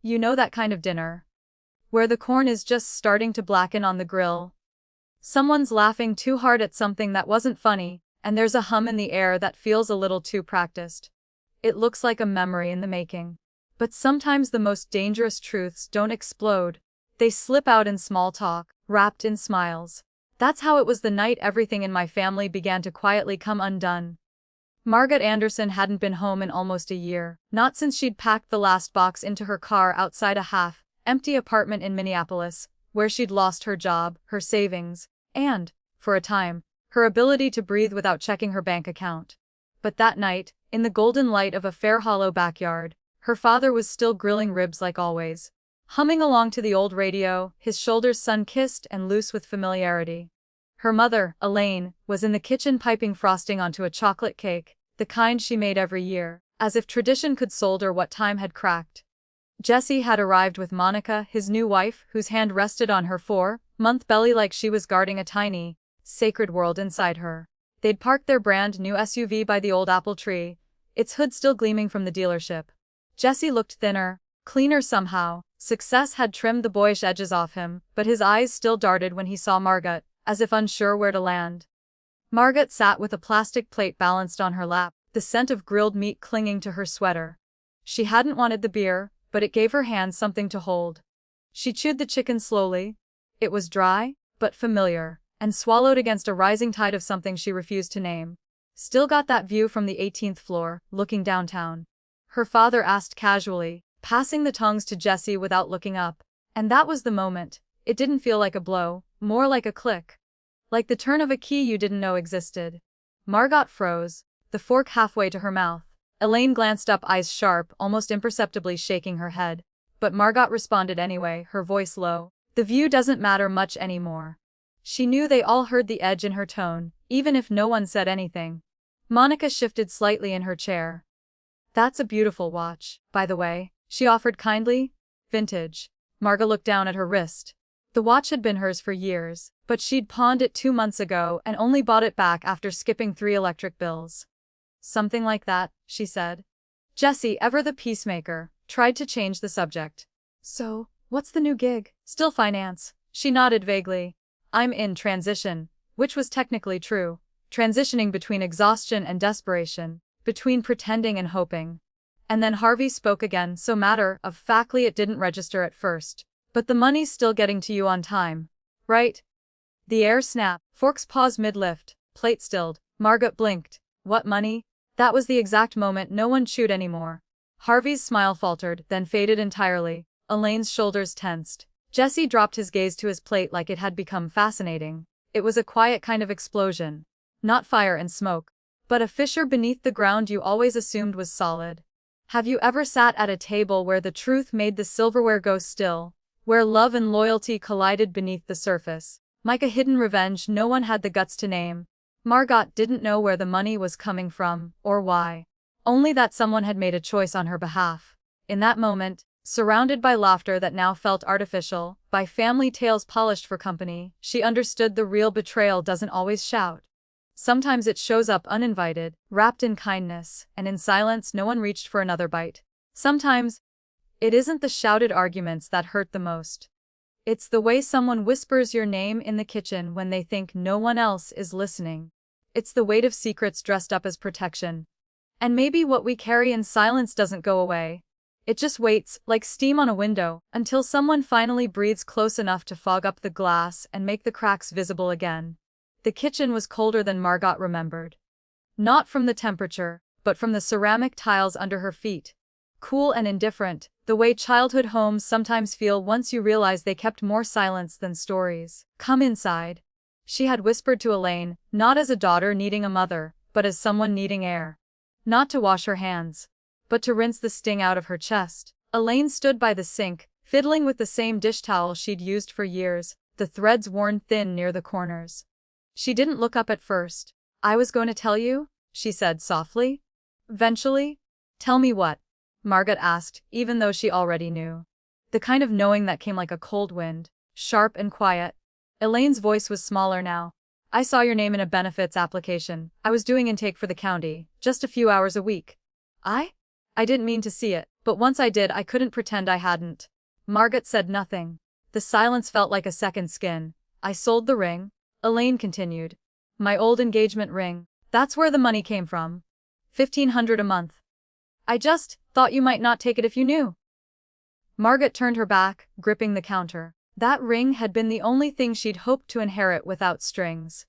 You know that kind of dinner, where the corn is just starting to blacken on the grill. Someone's laughing too hard at something that wasn't funny, and there's a hum in the air that feels a little too practiced. It looks like a memory in the making. But sometimes the most dangerous truths don't explode. They slip out in small talk, wrapped in smiles. That's how it was the night everything in my family began to quietly come undone. Margaret Anderson hadn't been home in almost a year, not since she'd packed the last box into her car outside a half-empty apartment in Minneapolis, where she'd lost her job, her savings, and, for a time, her ability to breathe without checking her bank account. But that night, in the golden light of a fair hollow backyard, her father was still grilling ribs like always. Humming along to the old radio, his shoulders sun-kissed and loose with familiarity. Her mother, Elaine, was in the kitchen piping frosting onto a chocolate cake, the kind she made every year, as if tradition could solder what time had cracked. Jesse had arrived with Monica, his new wife, whose hand rested on her 4-month belly like she was guarding a tiny, sacred world inside her. They'd parked their brand new SUV by the old apple tree, its hood still gleaming from the dealership. Jesse looked thinner, cleaner somehow. Success had trimmed the boyish edges off him, but his eyes still darted when he saw Margot, as if unsure where to land. Margot sat with a plastic plate balanced on her lap, the scent of grilled meat clinging to her sweater. She hadn't wanted the beer, but it gave her hands something to hold. She chewed the chicken slowly. It was dry, but familiar, and swallowed against a rising tide of something she refused to name. Still got that view from the 18th floor, looking downtown? Her father asked casually, passing the tongs to Jesse without looking up. And that was the moment. It didn't feel like a blow, more like a click. Like the turn of a key you didn't know existed. Margot froze, the fork halfway to her mouth. Elaine glanced up, eyes sharp, almost imperceptibly shaking her head. But Margot responded anyway, her voice low. The view doesn't matter much anymore. She knew they all heard the edge in her tone, even if no one said anything. Monica shifted slightly in her chair. That's a beautiful watch, by the way, she offered kindly. Vintage. Margot looked down at her wrist. The watch had been hers for years, but she'd pawned it 2 months ago and only bought it back after skipping 3 electric bills. Something like that, she said. Jesse, ever the peacemaker, tried to change the subject. So, what's the new gig? Still finance. She nodded vaguely. I'm in transition, which was technically true. Transitioning between exhaustion and desperation, between pretending and hoping. And then Harvey spoke again, so matter-of-factly it didn't register at first. But the money's still getting to you on time, right? The air snapped, forks paused mid-lift, plate stilled. Margot blinked. What money? That was the exact moment no one chewed anymore. Harvey's smile faltered, then faded entirely. Elaine's shoulders tensed. Jesse dropped his gaze to his plate like it had become fascinating. It was a quiet kind of explosion. Not fire and smoke, but a fissure beneath the ground you always assumed was solid. Have you ever sat at a table where the truth made the silverware go still? Where love and loyalty collided beneath the surface, like a hidden revenge no one had the guts to name. Margot didn't know where the money was coming from, or why. Only that someone had made a choice on her behalf. In that moment, surrounded by laughter that now felt artificial, by family tales polished for company, she understood the real betrayal doesn't always shout. Sometimes it shows up uninvited, wrapped in kindness, and in silence no one reached for another bite. Sometimes, it isn't the shouted arguments that hurt the most. It's the way someone whispers your name in the kitchen when they think no one else is listening. It's the weight of secrets dressed up as protection. And maybe what we carry in silence doesn't go away. It just waits, like steam on a window, until someone finally breathes close enough to fog up the glass and make the cracks visible again. The kitchen was colder than Margot remembered. Not from the temperature, but from the ceramic tiles under her feet. Cool and indifferent, the way childhood homes sometimes feel once you realize they kept more silence than stories. Come inside. She had whispered to Elaine, not as a daughter needing a mother, but as someone needing air. Not to wash her hands, but to rinse the sting out of her chest. Elaine stood by the sink, fiddling with the same dish towel she'd used for years, the threads worn thin near the corners. She didn't look up at first. I was going to tell you, she said softly. Eventually. Tell me what? Margot asked, even though she already knew. The kind of knowing that came like a cold wind, sharp and quiet. Elaine's voice was smaller now. I saw your name in a benefits application. I was doing intake for the county, just a few hours a week. I didn't mean to see it. But once I did, I couldn't pretend I hadn't. Margot said nothing. The silence felt like a second skin. I sold the ring, Elaine continued. My old engagement ring. That's where the money came from. $1,500 a month. I just thought you might not take it if you knew. Margot turned her back, gripping the counter. That ring had been the only thing she'd hoped to inherit without strings.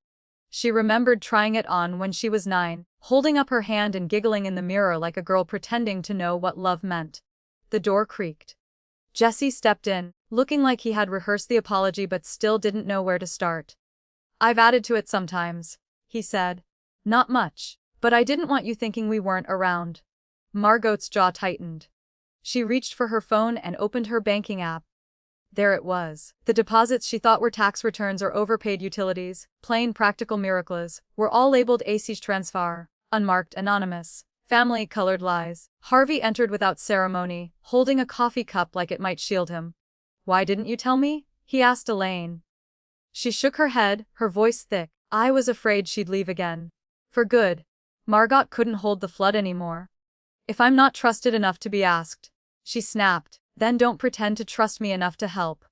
She remembered trying it on when she was 9, holding up her hand and giggling in the mirror like a girl pretending to know what love meant. The door creaked. Jesse stepped in, looking like he had rehearsed the apology but still didn't know where to start. I've added to it sometimes, he said. Not much, but I didn't want you thinking we weren't around. Margot's jaw tightened. She reached for her phone and opened her banking app. There it was. The deposits she thought were tax returns or overpaid utilities, plain practical miracles, were all labeled ACES transfer, unmarked anonymous, family-colored lies. Harvey entered without ceremony, holding a coffee cup like it might shield him. Why didn't you tell me? He asked Elaine. She shook her head, her voice thick. I was afraid she'd leave again. For good. Margot couldn't hold the flood anymore. If I'm not trusted enough to be asked, she snapped, then don't pretend to trust me enough to help.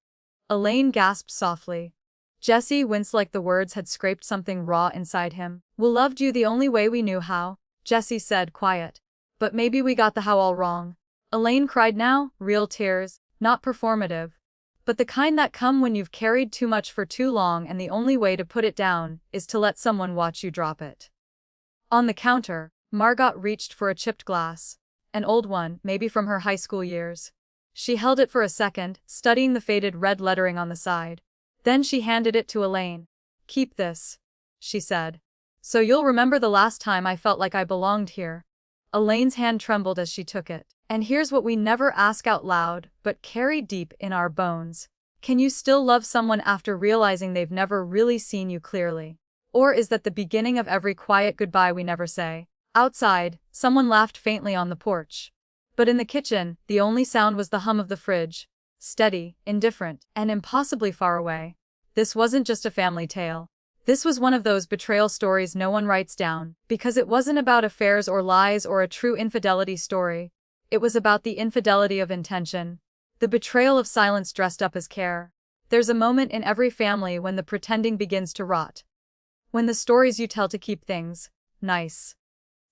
Elaine gasped softly. Jesse winced like the words had scraped something raw inside him. We loved you the only way we knew how, Jesse said, quiet. But maybe we got the how all wrong. Elaine cried now, real tears, not performative. But the kind that come when you've carried too much for too long and the only way to put it down is to let someone watch you drop it. On the counter, Margot reached for a chipped glass. An old one, maybe from her high school years. She held it for a second, studying the faded red lettering on the side. Then she handed it to Elaine. Keep this, she said. So you'll remember the last time I felt like I belonged here. Elaine's hand trembled as she took it. And here's what we never ask out loud, but carry deep in our bones. Can you still love someone after realizing they've never really seen you clearly? Or is that the beginning of every quiet goodbye we never say? Outside, someone laughed faintly on the porch. But in the kitchen, the only sound was the hum of the fridge. Steady, indifferent, and impossibly far away. This wasn't just a family tale. This was one of those betrayal stories no one writes down, because it wasn't about affairs or lies or a true infidelity story. It was about the infidelity of intention. The betrayal of silence dressed up as care. There's a moment in every family when the pretending begins to rot. When the stories you tell to keep things nice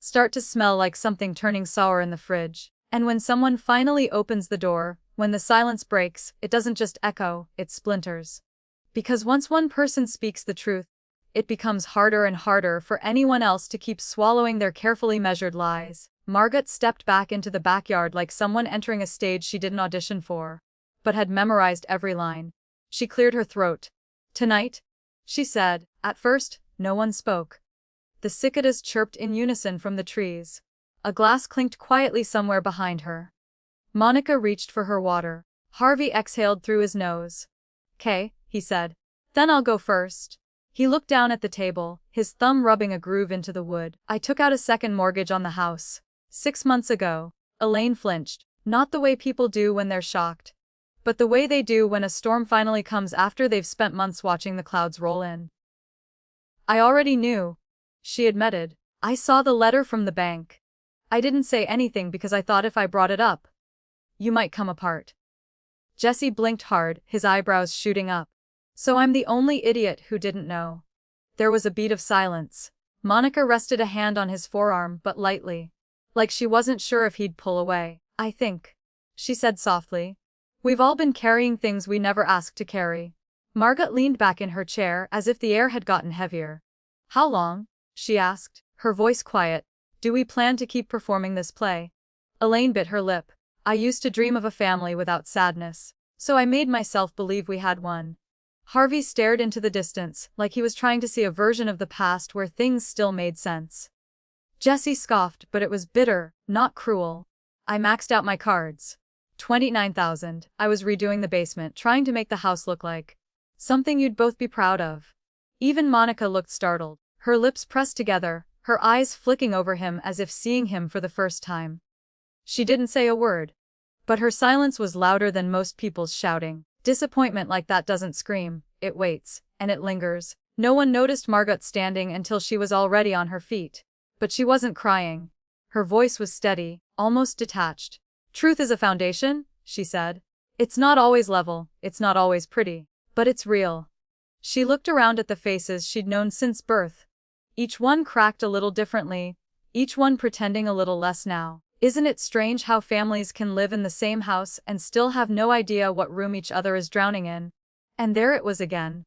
start to smell like something turning sour in the fridge. And when someone finally opens the door, when the silence breaks, it doesn't just echo, it splinters. Because once one person speaks the truth, it becomes harder and harder for anyone else to keep swallowing their carefully measured lies. Margot stepped back into the backyard like someone entering a stage she didn't audition for, but had memorized every line. She cleared her throat. Tonight, she said. At first, no one spoke. The cicadas chirped in unison from the trees. A glass clinked quietly somewhere behind her. Monica reached for her water. Harvey exhaled through his nose. "'Kay," he said. "Then I'll go first." He looked down at the table, his thumb rubbing a groove into the wood. "I took out a second mortgage on the house. 6 months ago." Elaine flinched. Not the way people do when they're shocked, but the way they do when a storm finally comes after they've spent months watching the clouds roll in. "I already knew," she admitted. "I saw the letter from the bank. I didn't say anything because I thought if I brought it up, you might come apart." Jesse blinked hard, his eyebrows shooting up. "So I'm the only idiot who didn't know." There was a beat of silence. Monica rested a hand on his forearm, but lightly, like she wasn't sure if he'd pull away. "I think," she said softly, "we've all been carrying things we never asked to carry." Margot leaned back in her chair as if the air had gotten heavier. "How long?" she asked, her voice quiet. "Do we plan to keep performing this play?" Elaine bit her lip. "I used to dream of a family without sadness, so I made myself believe we had one." Harvey stared into the distance, like he was trying to see a version of the past where things still made sense. Jesse scoffed, but it was bitter, not cruel. "I maxed out my cards. 29,000. I was redoing the basement, trying to make the house look like something you'd both be proud of." Even Monica looked startled, her lips pressed together, her eyes flicking over him as if seeing him for the first time. She didn't say a word, but her silence was louder than most people's shouting. Disappointment like that doesn't scream, it waits, and it lingers. No one noticed Margot standing until she was already on her feet. But she wasn't crying. Her voice was steady, almost detached. Truth is a foundation, she said. It's not always level, it's not always pretty, but it's real. She looked around at the faces she'd known since birth. Each one cracked a little differently, each one pretending a little less now. Isn't it strange how families can live in the same house and still have no idea what room each other is drowning in? And there it was again.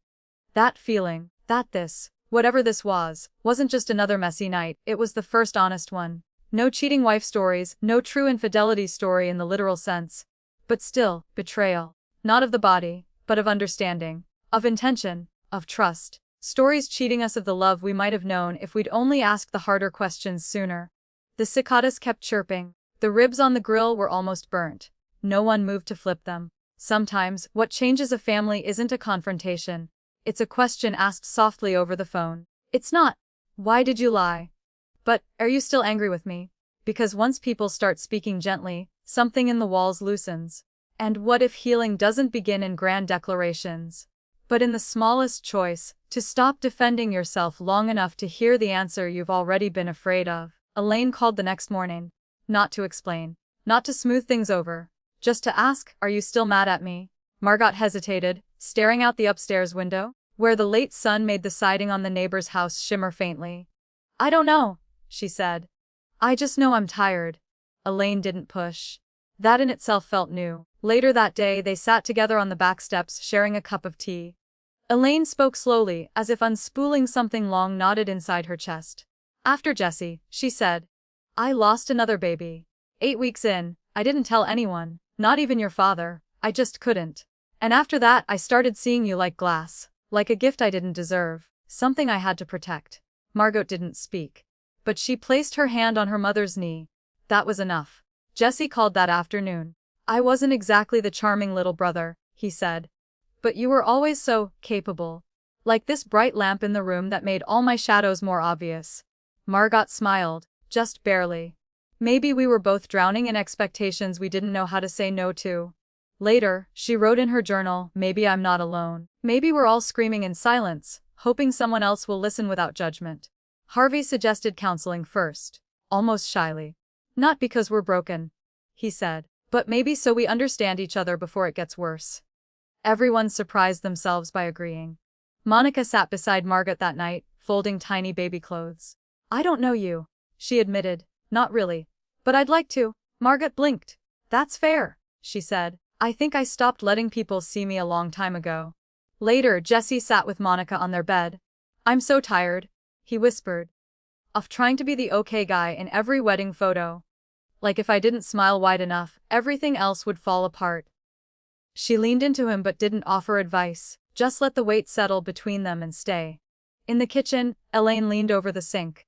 That feeling, that this, whatever this was, wasn't just another messy night, it was the first honest one. No cheating wife stories, no true infidelity story in the literal sense. But still, betrayal. Not of the body, but of understanding, of intention, of trust. Stories cheating us of the love we might have known if we'd only asked the harder questions sooner. The cicadas kept chirping. The ribs on the grill were almost burnt. No one moved to flip them. Sometimes, what changes a family isn't a confrontation. It's a question asked softly over the phone. It's not, "Why did you lie?" But, "Are you still angry with me?" Because once people start speaking gently, something in the walls loosens. And what if healing doesn't begin in grand declarations, but in the smallest choice, to stop defending yourself long enough to hear the answer you've already been afraid of? Elaine called the next morning. Not to explain. Not to smooth things over. Just to ask, "Are you still mad at me?" Margot hesitated, staring out the upstairs window, where the late sun made the siding on the neighbor's house shimmer faintly. "I don't know," she said. "I just know I'm tired." Elaine didn't push. That in itself felt new. Later that day they sat together on the back steps sharing a cup of tea. Elaine spoke slowly, as if unspooling something long knotted inside her chest. "After Jesse," she said, "I lost another baby. 8 weeks in, I didn't tell anyone, not even your father, I just couldn't. And after that I started seeing you like glass, like a gift I didn't deserve, something I had to protect." Margot didn't speak. But she placed her hand on her mother's knee. That was enough. Jesse called that afternoon. "I wasn't exactly the charming little brother," he said. "But you were always so capable. Like this bright lamp in the room that made all my shadows more obvious." Margot smiled, just barely. Maybe we were both drowning in expectations we didn't know how to say no to. Later, she wrote in her journal, "Maybe I'm not alone. Maybe we're all screaming in silence, hoping someone else will listen without judgment." Harvey suggested counseling first, almost shyly. "Not because we're broken," he said, "but maybe so we understand each other before it gets worse." Everyone surprised themselves by agreeing. Monica sat beside Margot that night, folding tiny baby clothes. "I don't know you," she admitted. "Not really. But I'd like to." Margot blinked. "That's fair," she said. "I think I stopped letting people see me a long time ago." Later, Jesse sat with Monica on their bed. "I'm so tired," he whispered, "of trying to be the okay guy in every wedding photo. Like if I didn't smile wide enough, everything else would fall apart." She leaned into him but didn't offer advice, just let the weight settle between them and stay. In the kitchen, Elaine leaned over the sink.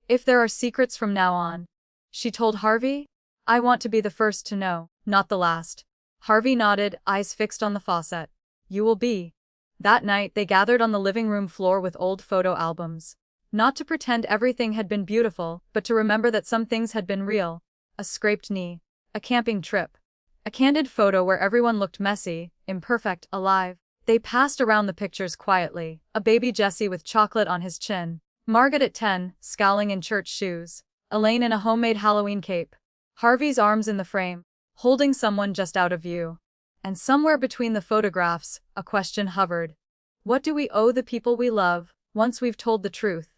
"If there are secrets from now on," she told Harvey, "I want to be the first to know, not the last." Harvey nodded, eyes fixed on the faucet. "You will be." That night they gathered on the living room floor with old photo albums. Not to pretend everything had been beautiful, but to remember that some things had been real. A scraped knee. A camping trip. A candid photo where everyone looked messy, imperfect, alive. They passed around the pictures quietly, a baby Jesse with chocolate on his chin. Margot at 10, scowling in church shoes. Elaine in a homemade Halloween cape. Harvey's arms in the frame, holding someone just out of view. And somewhere between the photographs, a question hovered. What do we owe the people we love, once we've told the truth?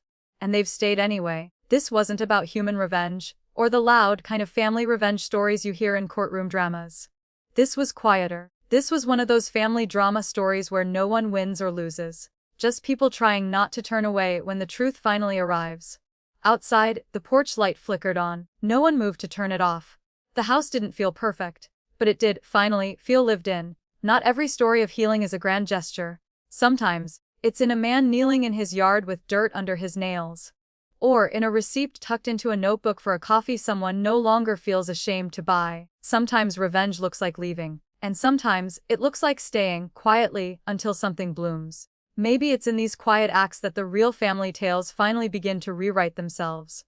And they've stayed anyway. This wasn't about human revenge, or the loud kind of family revenge stories you hear in courtroom dramas. This was quieter. This was one of those family drama stories where no one wins or loses. Just people trying not to turn away when the truth finally arrives. Outside, the porch light flickered on. No one moved to turn it off. The house didn't feel perfect, but it did, finally, feel lived in. Not every story of healing is a grand gesture. Sometimes, it's in a man kneeling in his yard with dirt under his nails. Or in a receipt tucked into a notebook for a coffee someone no longer feels ashamed to buy. Sometimes revenge looks like leaving, and sometimes it looks like staying quietly until something blooms. Maybe it's in these quiet acts that the real family tales finally begin to rewrite themselves.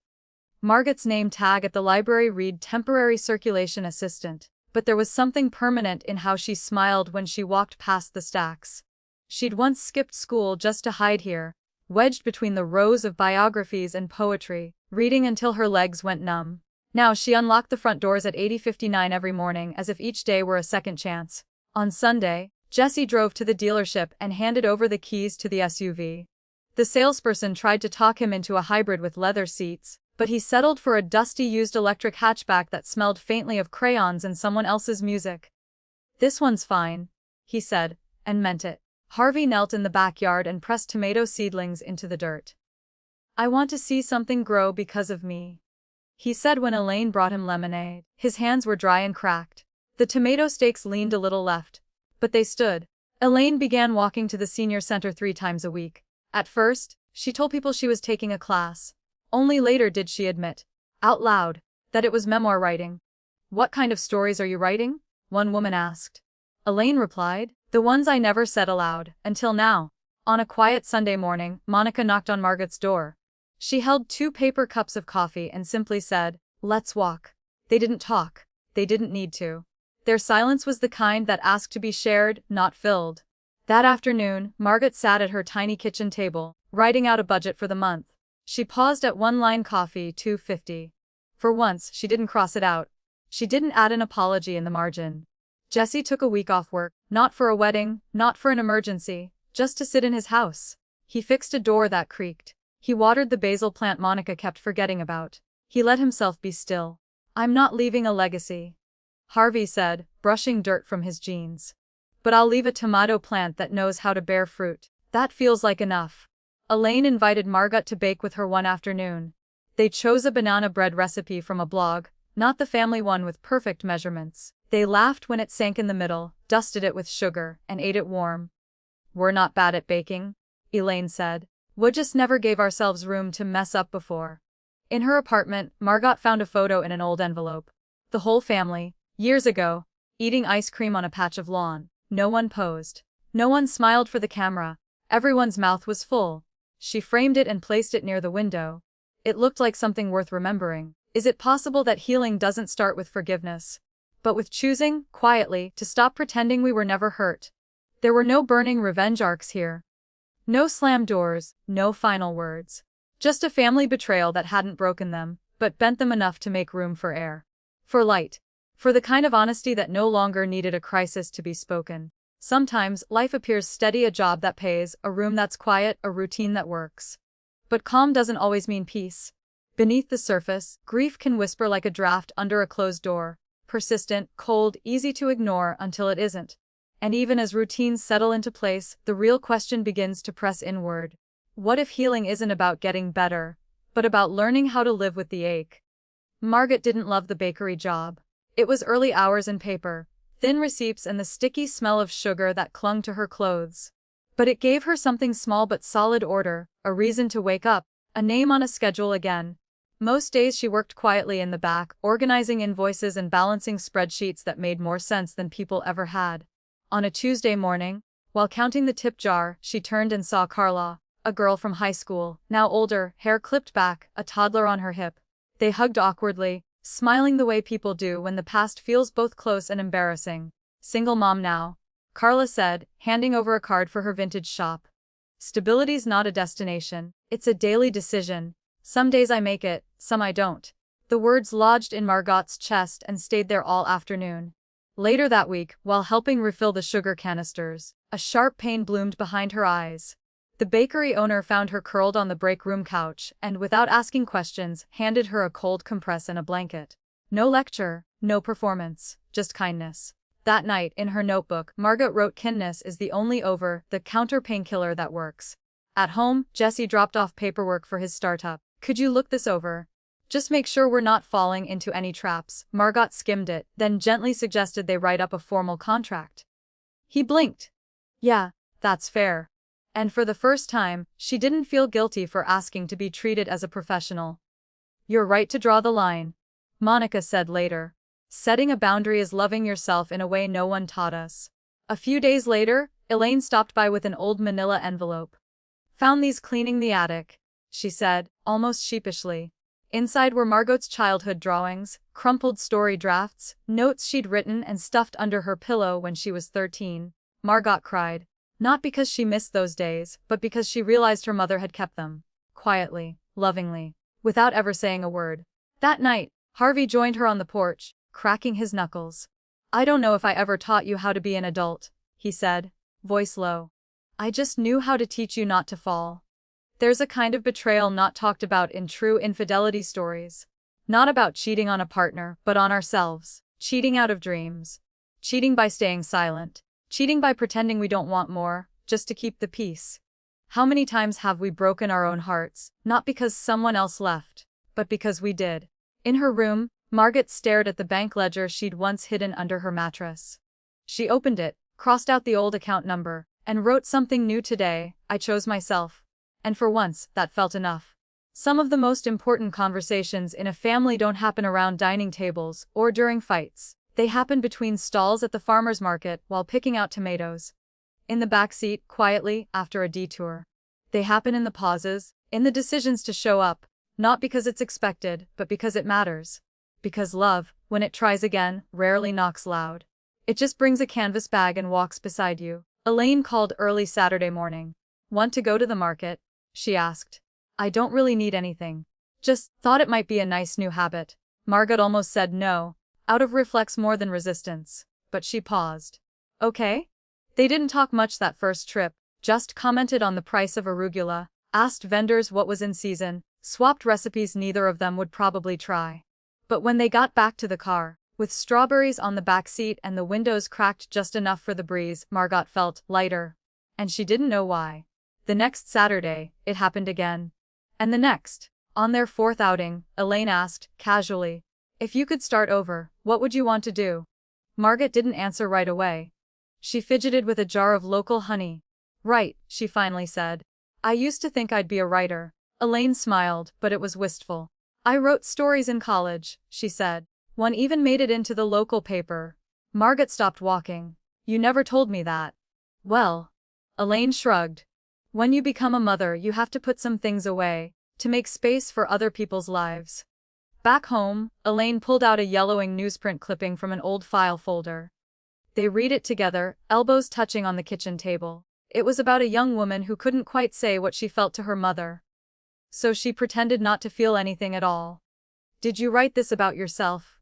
Margot's name tag at the library read temporary circulation assistant, but there was something permanent in how she smiled when she walked past the stacks. She'd once skipped school just to hide here, wedged between the rows of biographies and poetry, reading until her legs went numb. Now she unlocked the front doors at 80:59 every morning as if each day were a second chance. On Sunday, Jesse drove to the dealership and handed over the keys to the SUV. The salesperson tried to talk him into a hybrid with leather seats, but he settled for a dusty used electric hatchback that smelled faintly of crayons and someone else's music. "This one's fine," he said, and meant it. Harvey knelt in the backyard and pressed tomato seedlings into the dirt. "I want to see something grow because of me," he said when Elaine brought him lemonade. His hands were dry and cracked. The tomato stakes leaned a little left, but they stood. Elaine began walking to the senior center 3 times a week. At first, she told people she was taking a class. Only later did she admit, out loud, that it was memoir writing. "What kind of stories are you writing?" one woman asked. Elaine replied, "The ones I never said aloud, until now." On a quiet Sunday morning, Monica knocked on Margot's door. She held 2 paper cups of coffee and simply said, "Let's walk." They didn't talk. They didn't need to. Their silence was the kind that asked to be shared, not filled. That afternoon, Margot sat at her tiny kitchen table, writing out a budget for the month. She paused at one line coffee, $2.50. For once, she didn't cross it out. She didn't add an apology in the margin. Jesse took a week off work, not for a wedding, not for an emergency, just to sit in his house. He fixed a door that creaked. He watered the basil plant Monica kept forgetting about. He let himself be still. "I'm not leaving a legacy," Harvey said, brushing dirt from his jeans. "But I'll leave a tomato plant that knows how to bear fruit. That feels like enough." Elaine invited Margot to bake with her one afternoon. They chose a banana bread recipe from a blog, not the family one with perfect measurements. They laughed when it sank in the middle, dusted it with sugar, and ate it warm. "We're not bad at baking," Elaine said. "We just never gave ourselves room to mess up before." In her apartment, Margot found a photo in an old envelope. The whole family, years ago, eating ice cream on a patch of lawn. No one posed. No one smiled for the camera. Everyone's mouth was full. She framed it and placed it near the window. It looked like something worth remembering. Is it possible that healing doesn't start with forgiveness, but with choosing, quietly, to stop pretending we were never hurt? There were no burning revenge arcs here. No slammed doors, no final words. Just a family betrayal that hadn't broken them, but bent them enough to make room for air. For light. For the kind of honesty that no longer needed a crisis to be spoken. Sometimes, life appears steady, a job that pays, a room that's quiet, a routine that works. But calm doesn't always mean peace. Beneath the surface, grief can whisper like a draft under a closed door. Persistent, cold, easy to ignore until it isn't. And even as routines settle into place, the real question begins to press inward. What if healing isn't about getting better, but about learning how to live with the ache? Margot didn't love the bakery job. It was early hours and paper, thin receipts and the sticky smell of sugar that clung to her clothes. But it gave her something small but solid: order, a reason to wake up, a name on a schedule again. Most days she worked quietly in the back, organizing invoices and balancing spreadsheets that made more sense than people ever had. On a Tuesday morning, while counting the tip jar, she turned and saw Carla, a girl from high school, now older, hair clipped back, a toddler on her hip. They hugged awkwardly, smiling the way people do when the past feels both close and embarrassing. "Single mom now," Carla said, handing over a card for her vintage shop. "Stability's not a destination, it's a daily decision. Some days I make it, some I don't." The words lodged in Margot's chest and stayed there all afternoon. Later that week, while helping refill the sugar canisters, a sharp pain bloomed behind her eyes. The bakery owner found her curled on the break room couch and, without asking questions, handed her a cold compress and a blanket. No lecture, no performance, just kindness. That night, in her notebook, Margot wrote, "Kindness is the only over-the-counter painkiller that works." At home, Jesse dropped off paperwork for his startup. "Could you look this over? Just make sure we're not falling into any traps." Margot skimmed it, then gently suggested they write up a formal contract. He blinked. "Yeah, that's fair." And for the first time, she didn't feel guilty for asking to be treated as a professional. "You're right to draw the line," Monica said later. "Setting a boundary is loving yourself in a way no one taught us." A few days later, Elaine stopped by with an old manila envelope. "Found these cleaning the attic," she said, almost sheepishly. Inside were Margot's childhood drawings, crumpled story drafts, notes she'd written and stuffed under her pillow when she was 13. Margot cried. Not because she missed those days, but because she realized her mother had kept them. Quietly, lovingly, without ever saying a word. That night, Harvey joined her on the porch, cracking his knuckles. I don't know if I ever taught you how to be an adult, he said, voice low. I just knew how to teach you not to fall. There's a kind of betrayal not talked about in true infidelity stories. Not about cheating on a partner, but on ourselves. Cheating out of dreams. Cheating by staying silent. Cheating by pretending we don't want more, just to keep the peace. How many times have we broken our own hearts, not because someone else left, but because we did? In her room, Margaret stared at the bank ledger she'd once hidden under her mattress. She opened it, crossed out the old account number, and wrote something new today. I chose myself. And for once, that felt enough. Some of the most important conversations in a family don't happen around dining tables or during fights. They happen between stalls at the farmer's market while picking out tomatoes. In the back seat, quietly, after a detour. They happen in the pauses, in the decisions to show up, not because it's expected, but because it matters. Because love, when it tries again, rarely knocks loud. It just brings a canvas bag and walks beside you. Elaine called early Saturday morning. Want to go to the market? She asked. I don't really need anything. Just thought it might be a nice new habit. Margaret almost said no, out of reflex more than resistance. But she paused. Okay? They didn't talk much that first trip, just commented on the price of arugula, asked vendors what was in season, swapped recipes neither of them would probably try. But when they got back to the car, with strawberries on the back seat and the windows cracked just enough for the breeze, Margot felt lighter. And she didn't know why. The next Saturday, it happened again. And the next. On their fourth outing, Elaine asked, casually, if you could start over, what would you want to do? Margot didn't answer right away. She fidgeted with a jar of local honey. Right, she finally said. I used to think I'd be a writer. Elaine smiled, but it was wistful. I wrote stories in college, she said. One even made it into the local paper. Margot stopped walking. You never told me that. Well. Elaine shrugged. When you become a mother, you have to put some things away, to make space for other people's lives. Back home, Elaine pulled out a yellowing newsprint clipping from an old file folder. They read it together, elbows touching on the kitchen table. It was about a young woman who couldn't quite say what she felt to her mother. So she pretended not to feel anything at all. Did you write this about yourself?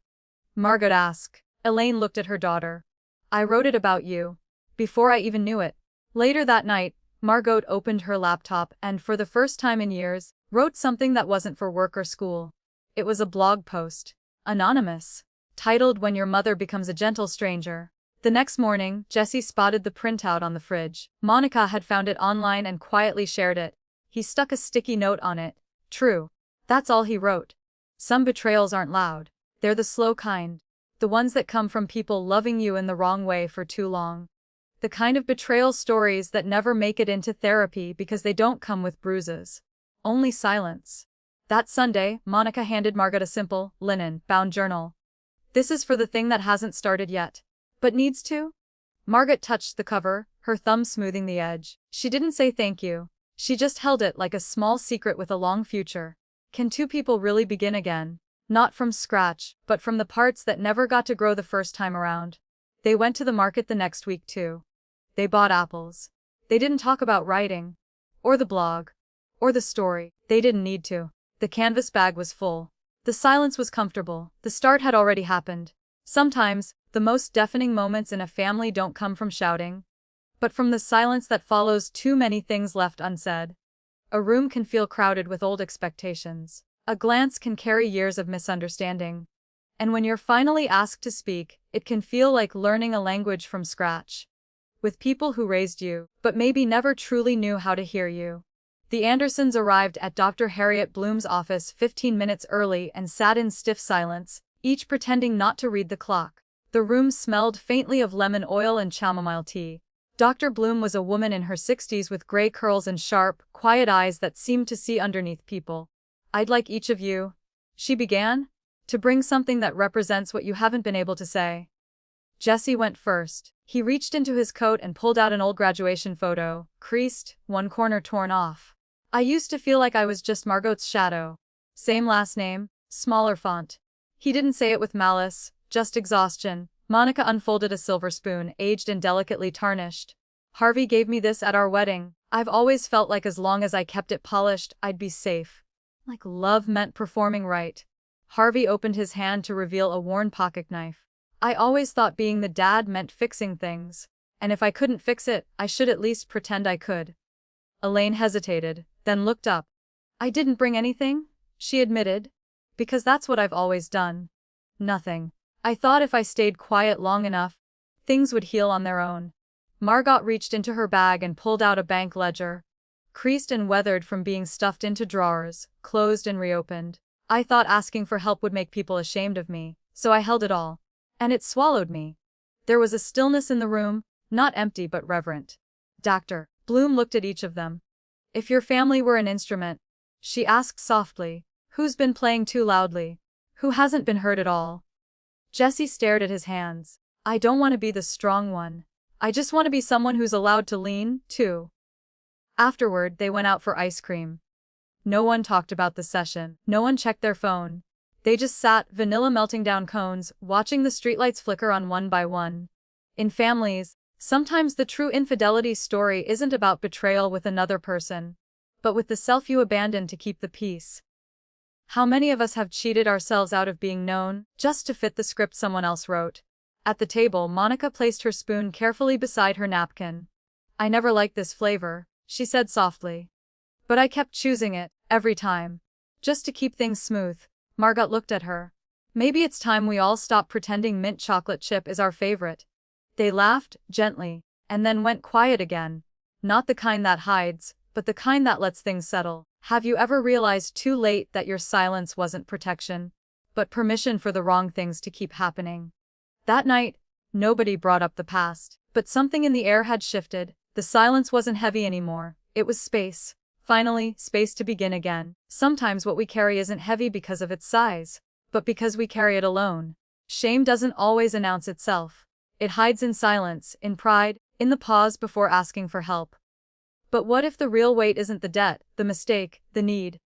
Margot asked. Elaine looked at her daughter. I wrote it about you. Before I even knew it. Later that night, Margot opened her laptop and, for the first time in years, wrote something that wasn't for work or school. It was a blog post. Anonymous. Titled When Your Mother Becomes a Gentle Stranger. The next morning, Jesse spotted the printout on the fridge. Monica had found it online and quietly shared it. He stuck a sticky note on it. True. That's all he wrote. Some betrayals aren't loud. They're the slow kind. The ones that come from people loving you in the wrong way for too long. The kind of betrayal stories that never make it into therapy because they don't come with bruises. Only silence. That Sunday, Monica handed Margot a simple, linen-bound journal. This is for the thing that hasn't started yet. But needs to? Margot touched the cover, her thumb smoothing the edge. She didn't say thank you. She just held it like a small secret with a long future. Can two people really begin again? Not from scratch, but from the parts that never got to grow the first time around. They went to the market the next week too. They bought apples. They didn't talk about writing. Or the blog. Or the story. They didn't need to. The canvas bag was full. The silence was comfortable. The start had already happened. Sometimes, the most deafening moments in a family don't come from shouting, but from the silence that follows too many things left unsaid. A room can feel crowded with old expectations. A glance can carry years of misunderstanding. And when you're finally asked to speak, it can feel like learning a language from scratch. With people who raised you, but maybe never truly knew how to hear you. The Andersons arrived at Dr. Harriet Bloom's office 15 minutes early and sat in stiff silence, each pretending not to read the clock. The room smelled faintly of lemon oil and chamomile tea. Dr. Bloom was a woman in her 60s with gray curls and sharp, quiet eyes that seemed to see underneath people. I'd like each of you, she began, to bring something that represents what you haven't been able to say. Jesse went first. He reached into his coat and pulled out an old graduation photo, creased, one corner torn off. I used to feel like I was just Margot's shadow. Same last name, smaller font. He didn't say it with malice, just exhaustion. Monica unfolded a silver spoon, aged and delicately tarnished. Harvey gave me this at our wedding. I've always felt like as long as I kept it polished, I'd be safe. Like love meant performing right. Harvey opened his hand to reveal a worn pocket knife. I always thought being the dad meant fixing things. And if I couldn't fix it, I should at least pretend I could. Elaine hesitated, then looked up. I didn't bring anything, she admitted. Because that's what I've always done. Nothing. I thought if I stayed quiet long enough, things would heal on their own. Margot reached into her bag and pulled out a bank ledger. Creased and weathered from being stuffed into drawers, closed and reopened. I thought asking for help would make people ashamed of me, so I held it all. And it swallowed me. There was a stillness in the room, not empty but reverent. Dr. Bloom looked at each of them. If your family were an instrument, she asked softly, who's been playing too loudly? Who hasn't been hurt at all? Jesse stared at his hands. I don't want to be the strong one. I just want to be someone who's allowed to lean, too. Afterward, they went out for ice cream. No one talked about the session. No one checked their phone. They just sat, vanilla melting down cones, watching the streetlights flicker on one by one. In families, sometimes the true infidelity story isn't about betrayal with another person, but with the self you abandon to keep the peace. How many of us have cheated ourselves out of being known, just to fit the script someone else wrote? At the table, Monica placed her spoon carefully beside her napkin. I never liked this flavor, she said softly. But I kept choosing it, every time. Just to keep things smooth. Margot looked at her. Maybe it's time we all stop pretending mint chocolate chip is our favorite. They laughed, gently, and then went quiet again. Not the kind that hides, but the kind that lets things settle. Have you ever realized too late that your silence wasn't protection, but permission for the wrong things to keep happening? That night, nobody brought up the past, but something in the air had shifted. The silence wasn't heavy anymore. It was space. Finally, space to begin again. Sometimes what we carry isn't heavy because of its size, but because we carry it alone. Shame doesn't always announce itself. It hides in silence, in pride, in the pause before asking for help. But what if the real weight isn't the debt, the mistake, the need,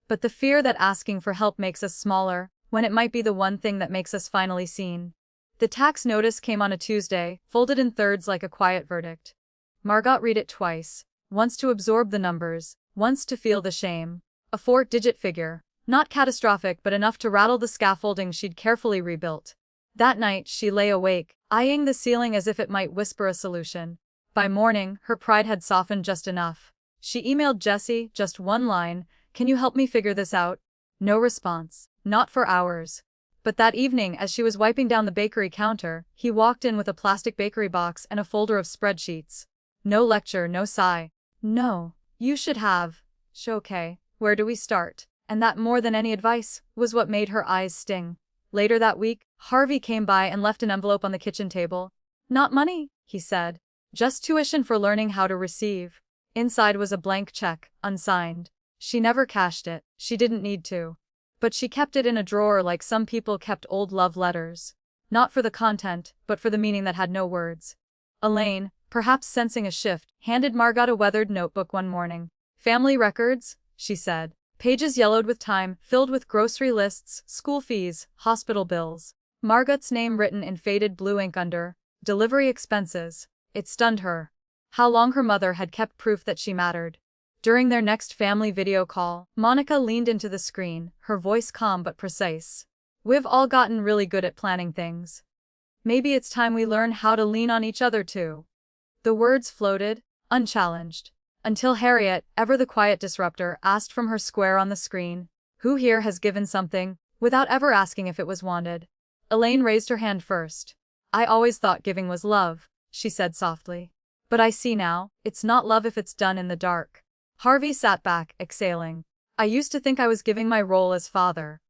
but the fear that asking for help makes us smaller, when it might be the one thing that makes us finally seen? The tax notice came on a Tuesday, folded in thirds like a quiet verdict. Margot read it twice, once to absorb the numbers, once to feel the shame. A 4-digit figure, not catastrophic but enough to rattle the scaffolding she'd carefully rebuilt. That night, she lay awake, eyeing the ceiling as if it might whisper a solution. By morning, her pride had softened just enough. She emailed Jesse, just one line, "Can you help me figure this out?" No response. Not for hours. But that evening, as she was wiping down the bakery counter, he walked in with a plastic bakery box and a folder of spreadsheets. No lecture, no sigh. No. You should have. Okay, where do we start? And that, more than any advice, was what made her eyes sting. Later that week, Harvey came by and left an envelope on the kitchen table. Not money, he said. Just tuition for learning how to receive. Inside was a blank check, unsigned. She never cashed it. She didn't need to. But she kept it in a drawer like some people kept old love letters. Not for the content, but for the meaning that had no words. Elaine, perhaps sensing a shift, handed Margot a weathered notebook one morning. Family records, she said. Pages yellowed with time, filled with grocery lists, school fees, hospital bills. Margot's name written in faded blue ink under delivery expenses. It stunned her. How long her mother had kept proof that she mattered. During their next family video call, Monica leaned into the screen, her voice calm but precise. We've all gotten really good at planning things. Maybe it's time we learn how to lean on each other too. The words floated, unchallenged. Until Harriet, ever the quiet disruptor, asked from her square on the screen, "Who here has given something?" without ever asking if it was wanted. Elaine raised her hand first. "I always thought giving was love," she said softly. "But I see now, it's not love if it's done in the dark." Harvey sat back, exhaling. "I used to think I was giving my role as father.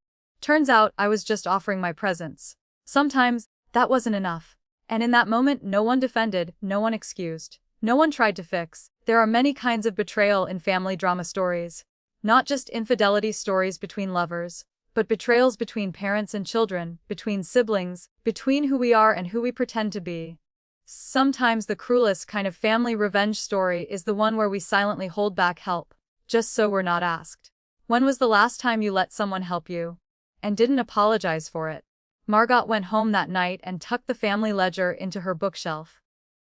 Turns out I was just offering my presence. Sometimes, that wasn't enough." And in that moment, no one defended, no one excused, no one tried to fix. There are many kinds of betrayal in family drama stories. Not just infidelity stories between lovers, but betrayals between parents and children, between siblings, between who we are and who we pretend to be. Sometimes the cruelest kind of family revenge story is the one where we silently hold back help, just so we're not asked. When was the last time you let someone help you? And didn't apologize for it? Margot went home that night and tucked the family ledger into her bookshelf.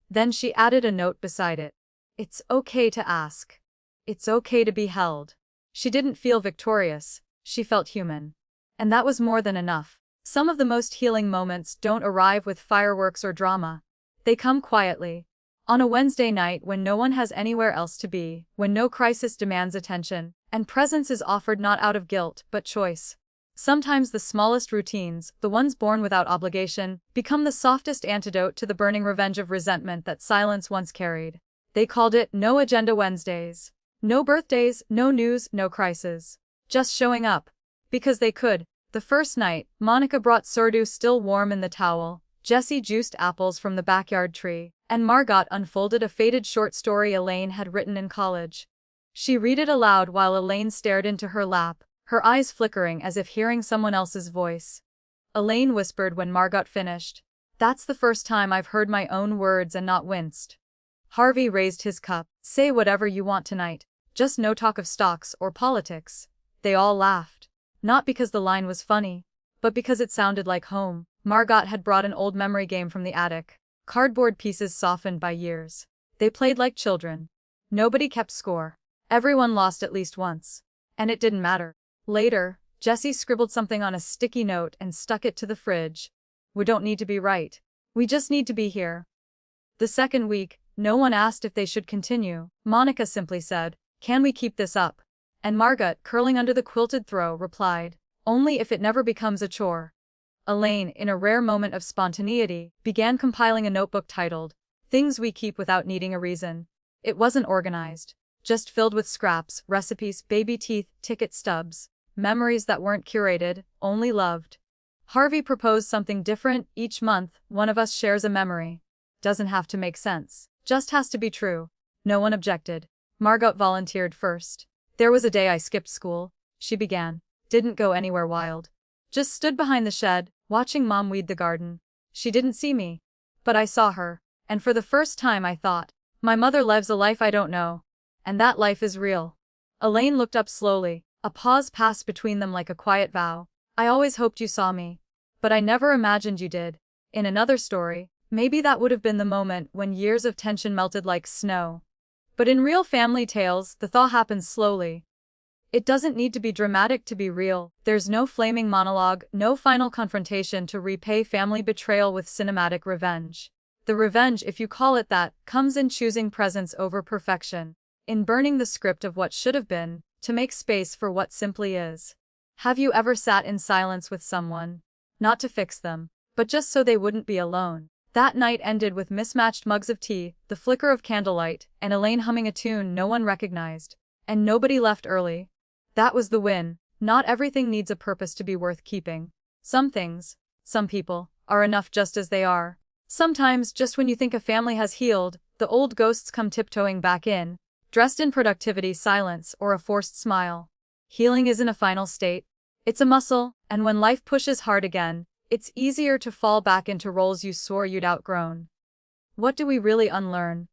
Then she added a note beside it. It's okay to ask. It's okay to be held. She didn't feel victorious, she felt human. And that was more than enough. Some of the most healing moments don't arrive with fireworks or drama. They come quietly. On a Wednesday night when no one has anywhere else to be, when no crisis demands attention, and presence is offered not out of guilt, but choice. Sometimes the smallest routines, the ones born without obligation, become the softest antidote to the burning revenge of resentment that silence once carried. They called it No Agenda Wednesdays. No birthdays, no news, no crisis. Just showing up. Because they could. The first night, Monica brought sourdough still warm in the towel, Jessie juiced apples from the backyard tree, and Margot unfolded a faded short story Elaine had written in college. She read it aloud while Elaine stared into her lap, her eyes flickering as if hearing someone else's voice. Elaine whispered when Margot finished, "That's the first time I've heard my own words and not winced." Harvey raised his cup. "Say whatever you want tonight. Just no talk of stocks or politics." They all laughed. Not because the line was funny, but because it sounded like home. Margot had brought an old memory game from the attic. Cardboard pieces softened by years. They played like children. Nobody kept score. Everyone lost at least once. And it didn't matter. Later, Jessie scribbled something on a sticky note and stuck it to the fridge. "We don't need to be right. We just need to be here." The second week, no one asked if they should continue. Monica simply said, "Can we keep this up?" And Margot, curling under the quilted throw, replied, "Only if it never becomes a chore." Elaine, in a rare moment of spontaneity, began compiling a notebook titled, "Things We Keep Without Needing a Reason." It wasn't organized. Just filled with scraps, recipes, baby teeth, ticket stubs, memories that weren't curated, only loved. Harvey proposed something different. Each month, one of us shares a memory. Doesn't have to make sense. Just has to be true. No one objected. Margot volunteered first. "There was a day I skipped school," she began. "Didn't go anywhere wild. Just stood behind the shed, watching Mom weed the garden. She didn't see me. But I saw her. And for the first time I thought, my mother lives a life I don't know. And that life is real." Elaine looked up slowly. A pause passed between them like a quiet vow. "I always hoped you saw me. But I never imagined you did." In another story, maybe that would have been the moment when years of tension melted like snow. But in real family tales, the thaw happens slowly. It doesn't need to be dramatic to be real. There's no flaming monologue, no final confrontation to repay family betrayal with cinematic revenge. The revenge, if you call it that, comes in choosing presence over perfection. In burning the script of what should have been, to make space for what simply is. Have you ever sat in silence with someone? Not to fix them, but just so they wouldn't be alone. That night ended with mismatched mugs of tea, the flicker of candlelight, and Elaine humming a tune no one recognized. And nobody left early. That was the win. Not everything needs a purpose to be worth keeping. Some things, some people, are enough just as they are. Sometimes, just when you think a family has healed, the old ghosts come tiptoeing back in, dressed in productivity, silence, or a forced smile. Healing isn't a final state. It's a muscle, and when life pushes hard again, it's easier to fall back into roles you swore you'd outgrown. What do we really unlearn?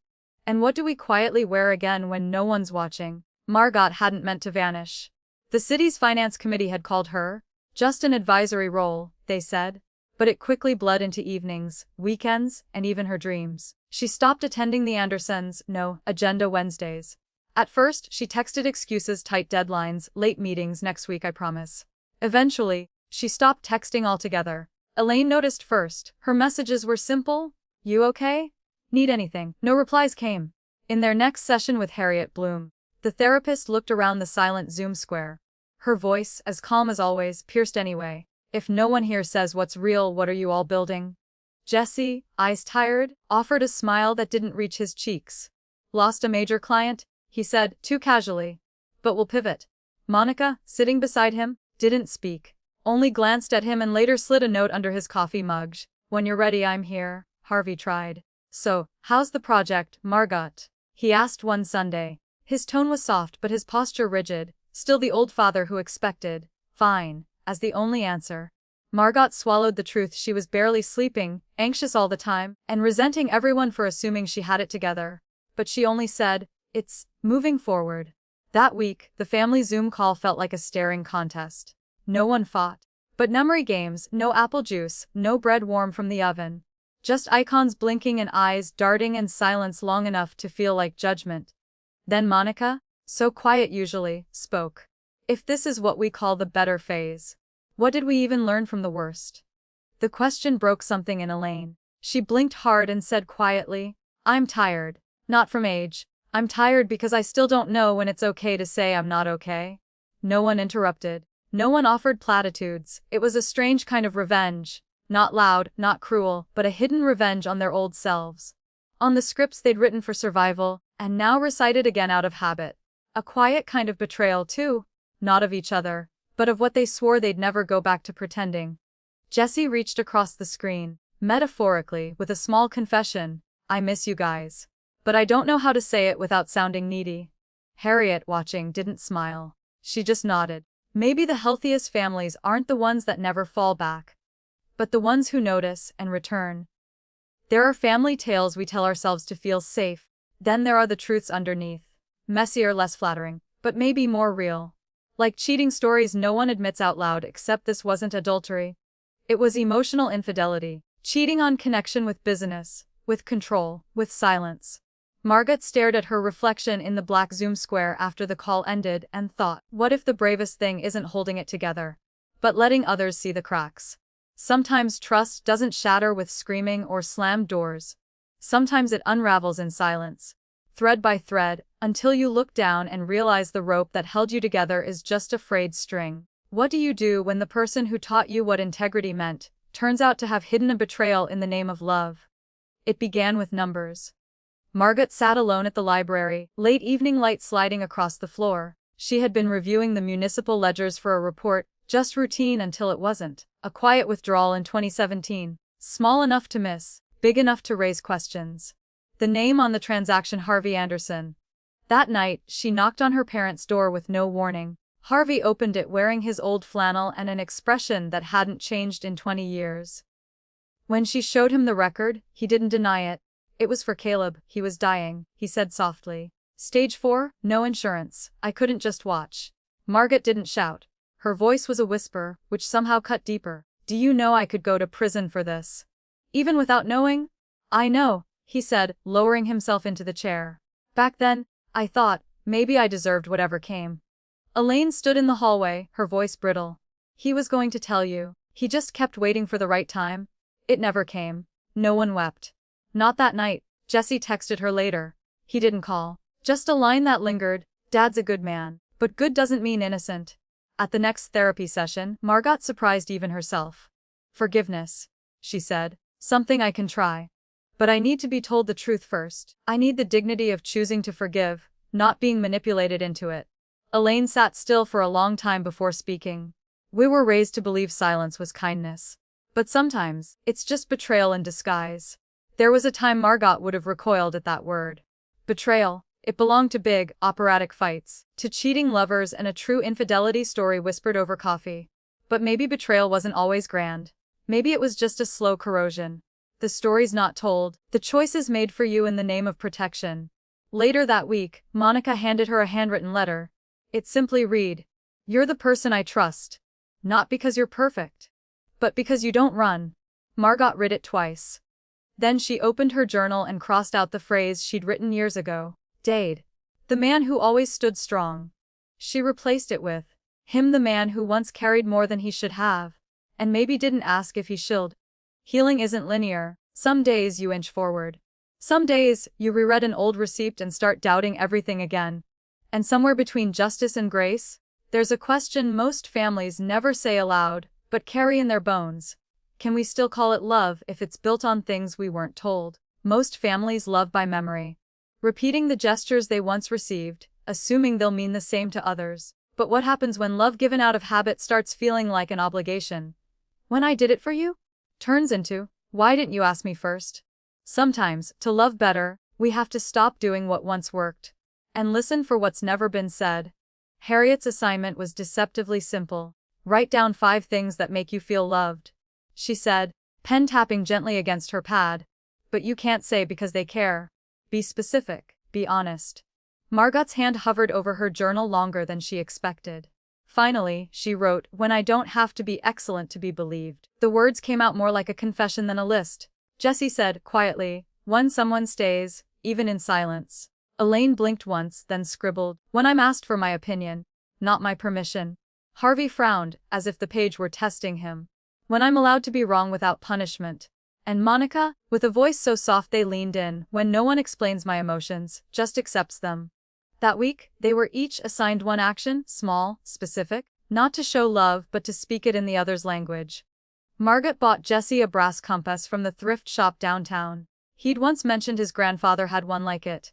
And what do we quietly wear again when no one's watching? Margot hadn't meant to vanish. The city's finance committee had called her just an advisory role, they said. But it quickly bled into evenings, weekends, and even her dreams. She stopped attending the Andersons' No Agenda Wednesdays. At first, she texted excuses, tight deadlines, late meetings, next week I promise. Eventually, she stopped texting altogether. Elaine noticed first. Her messages were simple. "You okay? Need anything?" No replies came. In their next session with Harriet Bloom, the therapist looked around the silent Zoom square. Her voice, as calm as always, pierced anyway. "If no one here says what's real, what are you all building?" Jesse, eyes tired, offered a smile that didn't reach his cheeks. "Lost a major client," he said, too casually. "But we'll pivot." Monica, sitting beside him, didn't speak, only glanced at him and later slid a note under his coffee mug. "When you're ready, I'm here," Harvey tried. "So, how's the project, Margot?" he asked one Sunday. His tone was soft but his posture rigid, still the old father who expected "fine" as the only answer. Margot swallowed the truth. She was barely sleeping, anxious all the time, and resenting everyone for assuming she had it together. But she only said, "It's moving forward." That week, the family Zoom call felt like a staring contest. No one fought. But memory games, no apple juice, no bread warm from the oven. Just icons blinking and eyes darting and silence long enough to feel like judgment. Then Monica, so quiet usually, spoke. "If this is what we call the better phase, What did we even learn from the worst? The question broke something in Elaine. She blinked hard and said quietly, I'm tired. Not from age. I'm tired because I still don't know when it's okay to say I'm not okay. No one interrupted. No one offered platitudes. It was a strange kind of revenge. Not loud, not cruel, but a hidden revenge on their old selves. On the scripts they'd written for survival, and now recited again out of habit. A quiet kind of betrayal too. Not of each other, but of what they swore they'd never go back to pretending. Jessie reached across the screen, metaphorically, with a small confession. I miss you guys. But I don't know how to say it without sounding needy. Harriet, watching, didn't smile. She just nodded. Maybe the healthiest families aren't the ones that never fall back, but the ones who notice and return. There are family tales we tell ourselves to feel safe. Then there are the truths underneath. Messier, less flattering, but maybe more real. Like cheating stories no one admits out loud, except this wasn't adultery. It was emotional infidelity. Cheating on connection with business, with control, with silence. Margot stared at her reflection in the black Zoom square after the call ended and thought, what if the bravest thing isn't holding it together, but letting others see the cracks? Sometimes trust doesn't shatter with screaming or slammed doors. Sometimes it unravels in silence, thread by thread, until you look down and realize the rope that held you together is just a frayed string. What do you do when the person who taught you what integrity meant turns out to have hidden a betrayal in the name of love? It began with numbers. Margot sat alone at the library, late evening light sliding across the floor. She had been reviewing the municipal ledgers for a report, just routine until it wasn't. A quiet withdrawal in 2017. Small enough to miss, big enough to raise questions. The name on the transaction, Harvey Anderson. That night, she knocked on her parents' door with no warning. Harvey opened it wearing his old flannel and an expression that hadn't changed in 20 years. When she showed him the record, he didn't deny it. It was for Caleb, he was dying, he said softly. Stage 4, no insurance, I couldn't just watch. Margot didn't shout. Her voice was a whisper, which somehow cut deeper. Do you know I could go to prison for this? Even without knowing? I know, he said, lowering himself into the chair. Back then, I thought, maybe I deserved whatever came. Elaine stood in the hallway, her voice brittle. He was going to tell you. He just kept waiting for the right time. It never came. No one wept. Not that night. Jessie texted her later. He didn't call. Just a line that lingered. Dad's a good man. But good doesn't mean innocent. At the next therapy session, Margot surprised even herself. Forgiveness, she said. Something I can try. But I need to be told the truth first. I need the dignity of choosing to forgive, not being manipulated into it. Elaine sat still for a long time before speaking. We were raised to believe silence was kindness. But sometimes, it's just betrayal in disguise. There was a time Margot would have recoiled at that word. Betrayal. It belonged to big, operatic fights, to cheating lovers and a true infidelity story whispered over coffee. But maybe betrayal wasn't always grand. Maybe it was just a slow corrosion. The stories not told, the choices made for you in the name of protection. Later that week, Monica handed her a handwritten letter. It simply read, "You're the person I trust. Not because you're perfect, but because you don't run." Margot read it twice. Then she opened her journal and crossed out the phrase she'd written years ago. Dade. The man who always stood strong. She replaced it with, him, the man who once carried more than he should have, and maybe didn't ask if he should. Healing isn't linear. Some days you inch forward. Some days, you reread an old receipt and start doubting everything again. And somewhere between justice and grace, there's a question most families never say aloud, but carry in their bones. Can we still call it love if it's built on things we weren't told? Most families love by memory. Repeating the gestures they once received, assuming they'll mean the same to others. But what happens when love given out of habit starts feeling like an obligation? When I did it for you? Turns into, why didn't you ask me first? Sometimes, to love better, we have to stop doing what once worked. And listen for what's never been said. Harriet's assignment was deceptively simple. Write down 5 things that make you feel loved. She said, pen tapping gently against her pad. But you can't say because they care. Be specific, be honest. Margot's hand hovered over her journal longer than she expected. Finally, she wrote, when I don't have to be excellent to be believed. The words came out more like a confession than a list. Jessie said, quietly, when someone stays, even in silence. Elaine blinked once, then scribbled, when I'm asked for my opinion, not my permission. Harvey frowned, as if the page were testing him. When I'm allowed to be wrong without punishment. And Monica, with a voice so soft they leaned in, when no one explains my emotions, just accepts them. That week, they were each assigned one action, small, specific, not to show love but to speak it in the other's language. Margot bought Jesse a brass compass from the thrift shop downtown. He'd once mentioned his grandfather had one like it.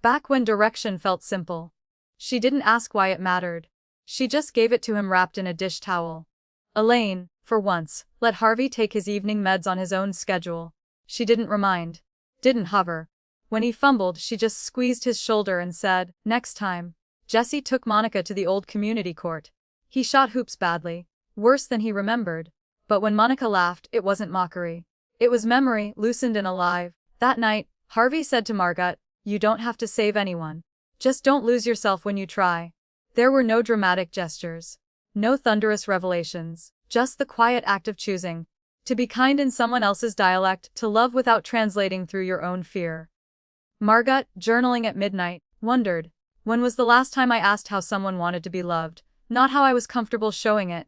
Back when direction felt simple. She didn't ask why it mattered. She just gave it to him wrapped in a dish towel. Elaine, for once, let Harvey take his evening meds on his own schedule. She didn't remind. Didn't hover. When he fumbled, she just squeezed his shoulder and said, "Next time." Jesse took Monica to the old community court. He shot hoops badly. Worse than he remembered. But when Monica laughed, it wasn't mockery. It was memory, loosened and alive. That night, Harvey said to Margot, "You don't have to save anyone. Just don't lose yourself when you try." There were no dramatic gestures. No thunderous revelations. Just the quiet act of choosing. To be kind in someone else's dialect, to love without translating through your own fear. Margot, journaling at midnight, wondered, when was the last time I asked how someone wanted to be loved, not how I was comfortable showing it?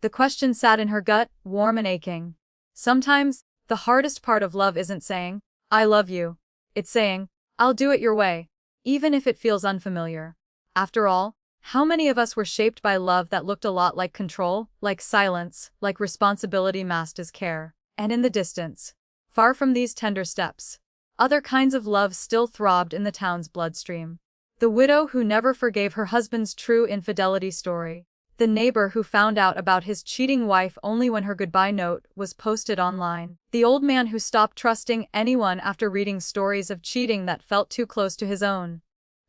The question sat in her gut, warm and aching. Sometimes, the hardest part of love isn't saying, "I love you." It's saying, "I'll do it your way," even if it feels unfamiliar. After all, how many of us were shaped by love that looked a lot like control, like silence, like responsibility masked as care? And in the distance, far from these tender steps, other kinds of love still throbbed in the town's bloodstream. The widow who never forgave her husband's true infidelity story. The neighbor who found out about his cheating wife only when her goodbye note was posted online. The old man who stopped trusting anyone after reading stories of cheating that felt too close to his own.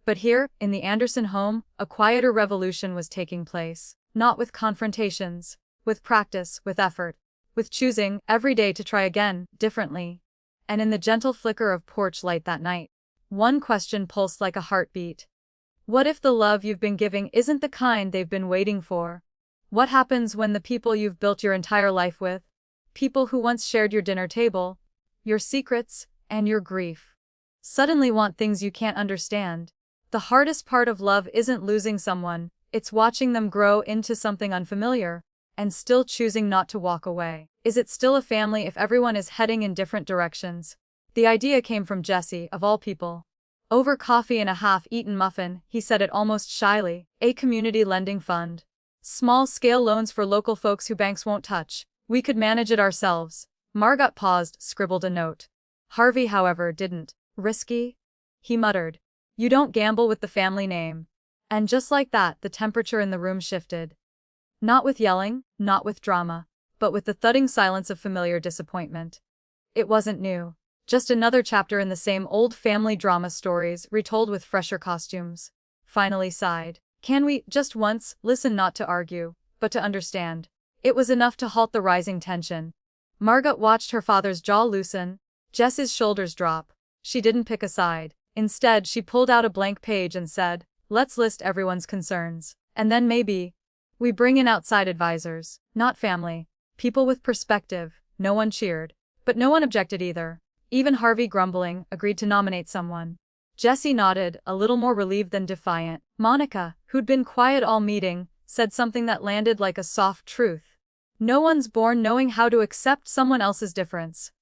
But here, in the Anderson home, a quieter revolution was taking place. Not with confrontations. With practice, with effort. With choosing, every day to try again, differently. And in the gentle flicker of porch light that night, one question pulsed like a heartbeat. What if the love you've been giving isn't the kind they've been waiting for? What happens when the people you've built your entire life with, people who once shared your dinner table, your secrets, and your grief, suddenly want things you can't understand? The hardest part of love isn't losing someone, it's watching them grow into something unfamiliar, and still choosing not to walk away. Is it still a family if everyone is heading in different directions? The idea came from Jesse, of all people. Over coffee and a half-eaten muffin, he said it almost shyly, a community lending fund. Small-scale loans for local folks who banks won't touch. We could manage it ourselves. Margot paused, scribbled a note. Harvey, however, didn't. Risky? He muttered. You don't gamble with the family name. And just like that, the temperature in the room shifted. Not with yelling, not with drama, but with the thudding silence of familiar disappointment. It wasn't new. Just another chapter in the same old family drama stories, retold with fresher costumes. Finally sighed. Can we, just once, listen not to argue, but to understand? It was enough to halt the rising tension. Margot watched her father's jaw loosen, Jess's shoulders drop. She didn't pick a side. Instead, she pulled out a blank page and said, "Let's list everyone's concerns. And then maybe we bring in outside advisors, not family. People with perspective." No one cheered. But no one objected either. Even Harvey, grumbling, agreed to nominate someone. Jesse nodded, a little more relieved than defiant. Monica, who'd been quiet all meeting, said something that landed like a soft truth. No one's born knowing how to accept someone else's difference.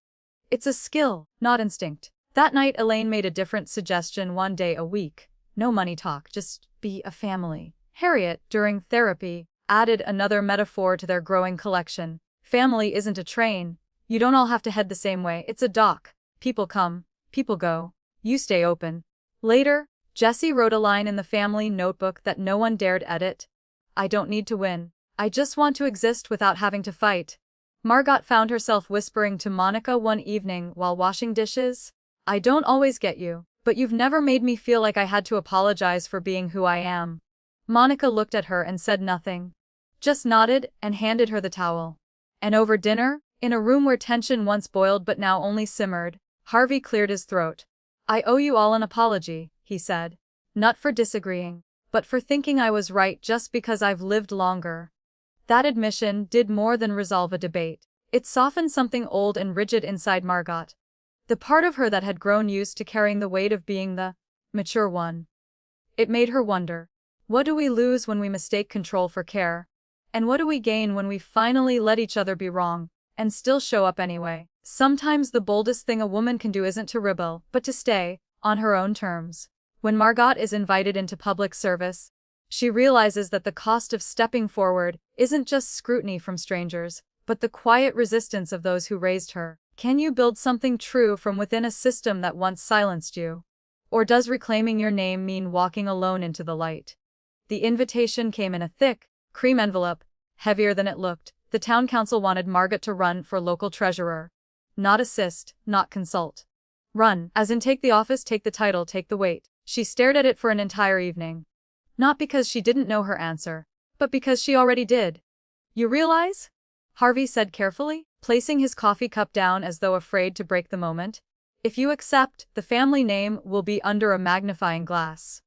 It's a skill, not instinct. That night Elaine made a different suggestion one day a week. No money talk, just be a family. Harriet, during therapy, added another metaphor to their growing collection. Family isn't a train. You don't all have to head the same way, it's a dock. People come, people go. You stay open. Later, Jesse wrote a line in the family notebook that no one dared edit. I don't need to win. I just want to exist without having to fight. Margot found herself whispering to Monica one evening while washing dishes. I don't always get you, but you've never made me feel like I had to apologize for being who I am. Monica looked at her and said nothing. Just nodded and handed her the towel. And over dinner, in a room where tension once boiled but now only simmered, Harvey cleared his throat. I owe you all an apology, he said. Not for disagreeing, but for thinking I was right just because I've lived longer. That admission did more than resolve a debate. It softened something old and rigid inside Margot. The part of her that had grown used to carrying the weight of being the mature one. It made her wonder, what do we lose when we mistake control for care? And what do we gain when we finally let each other be wrong and still show up anyway? Sometimes the boldest thing a woman can do isn't to rebel, but to stay on her own terms. When Margot is invited into public service, she realizes that the cost of stepping forward isn't just scrutiny from strangers, but the quiet resistance of those who raised her. Can you build something true from within a system that once silenced you? Or does reclaiming your name mean walking alone into the light? The invitation came in a thick, cream envelope, heavier than it looked. The town council wanted Margot to run for local treasurer. Not assist, not consult. Run, as in take the office, take the title, take the weight. She stared at it for an entire evening. Not because she didn't know her answer, but because she already did. You realize? Harvey said carefully, placing his coffee cup down as though afraid to break the moment. If you accept, the family name will be under a magnifying glass.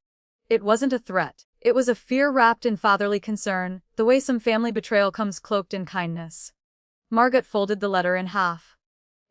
It wasn't a threat. It was a fear wrapped in fatherly concern, the way some family betrayal comes cloaked in kindness. Margot folded the letter in half.